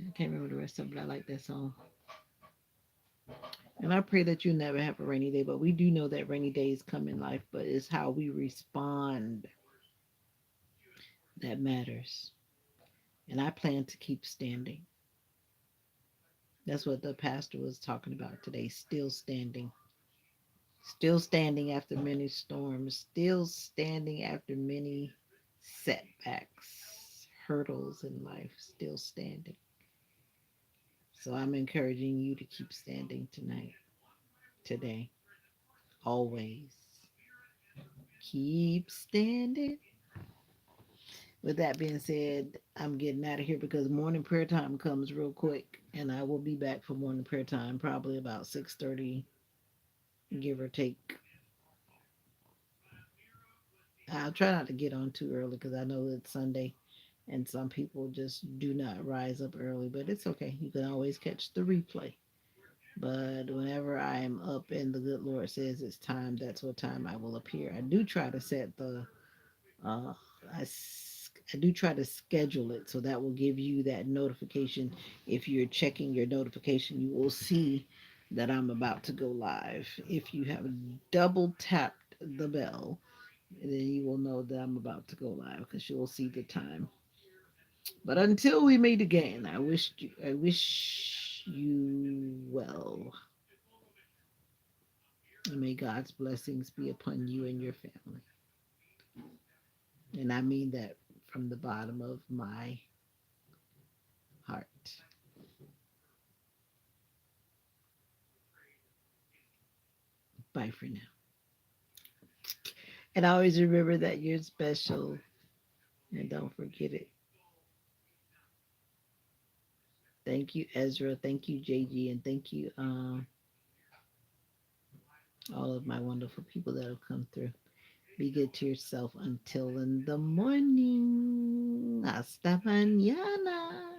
I can't remember the rest of it, but I like that song. And I pray that you'll never have a rainy day. But we do know that rainy days come in life, but it's how we respond that matters. And I plan to keep standing. That's what the pastor was talking about today. Still standing. Still standing after many storms. Still standing after many setbacks, hurdles in life. Still standing. So I'm encouraging you to keep standing tonight, today, always. Keep standing. With that being said, I'm getting out of here because morning prayer time comes real quick, and I will be back for morning prayer time probably about 6:30, give or take. I'll try not to get on too early because I know it's Sunday, and some people just do not rise up early, but it's okay. You can always catch the replay. But whenever I am up and the good Lord says it's time, that's what time I will appear. I do try to set the Uh, I do try to schedule it so that will give you that notification. If you're checking your notification, you will see that I'm about to go live. If you have double tapped the bell, then you will know that I'm about to go live because you will see the time. But until we meet again, I wish you well. And may God's blessings be upon you and your family. And I mean that from the bottom of my heart. Bye for now. And always remember that you're special. And don't forget it. Thank you, Ezra. Thank you, JG. And thank you, all of my wonderful people that have come through. Be good to yourself until in the morning. Hasta mañana.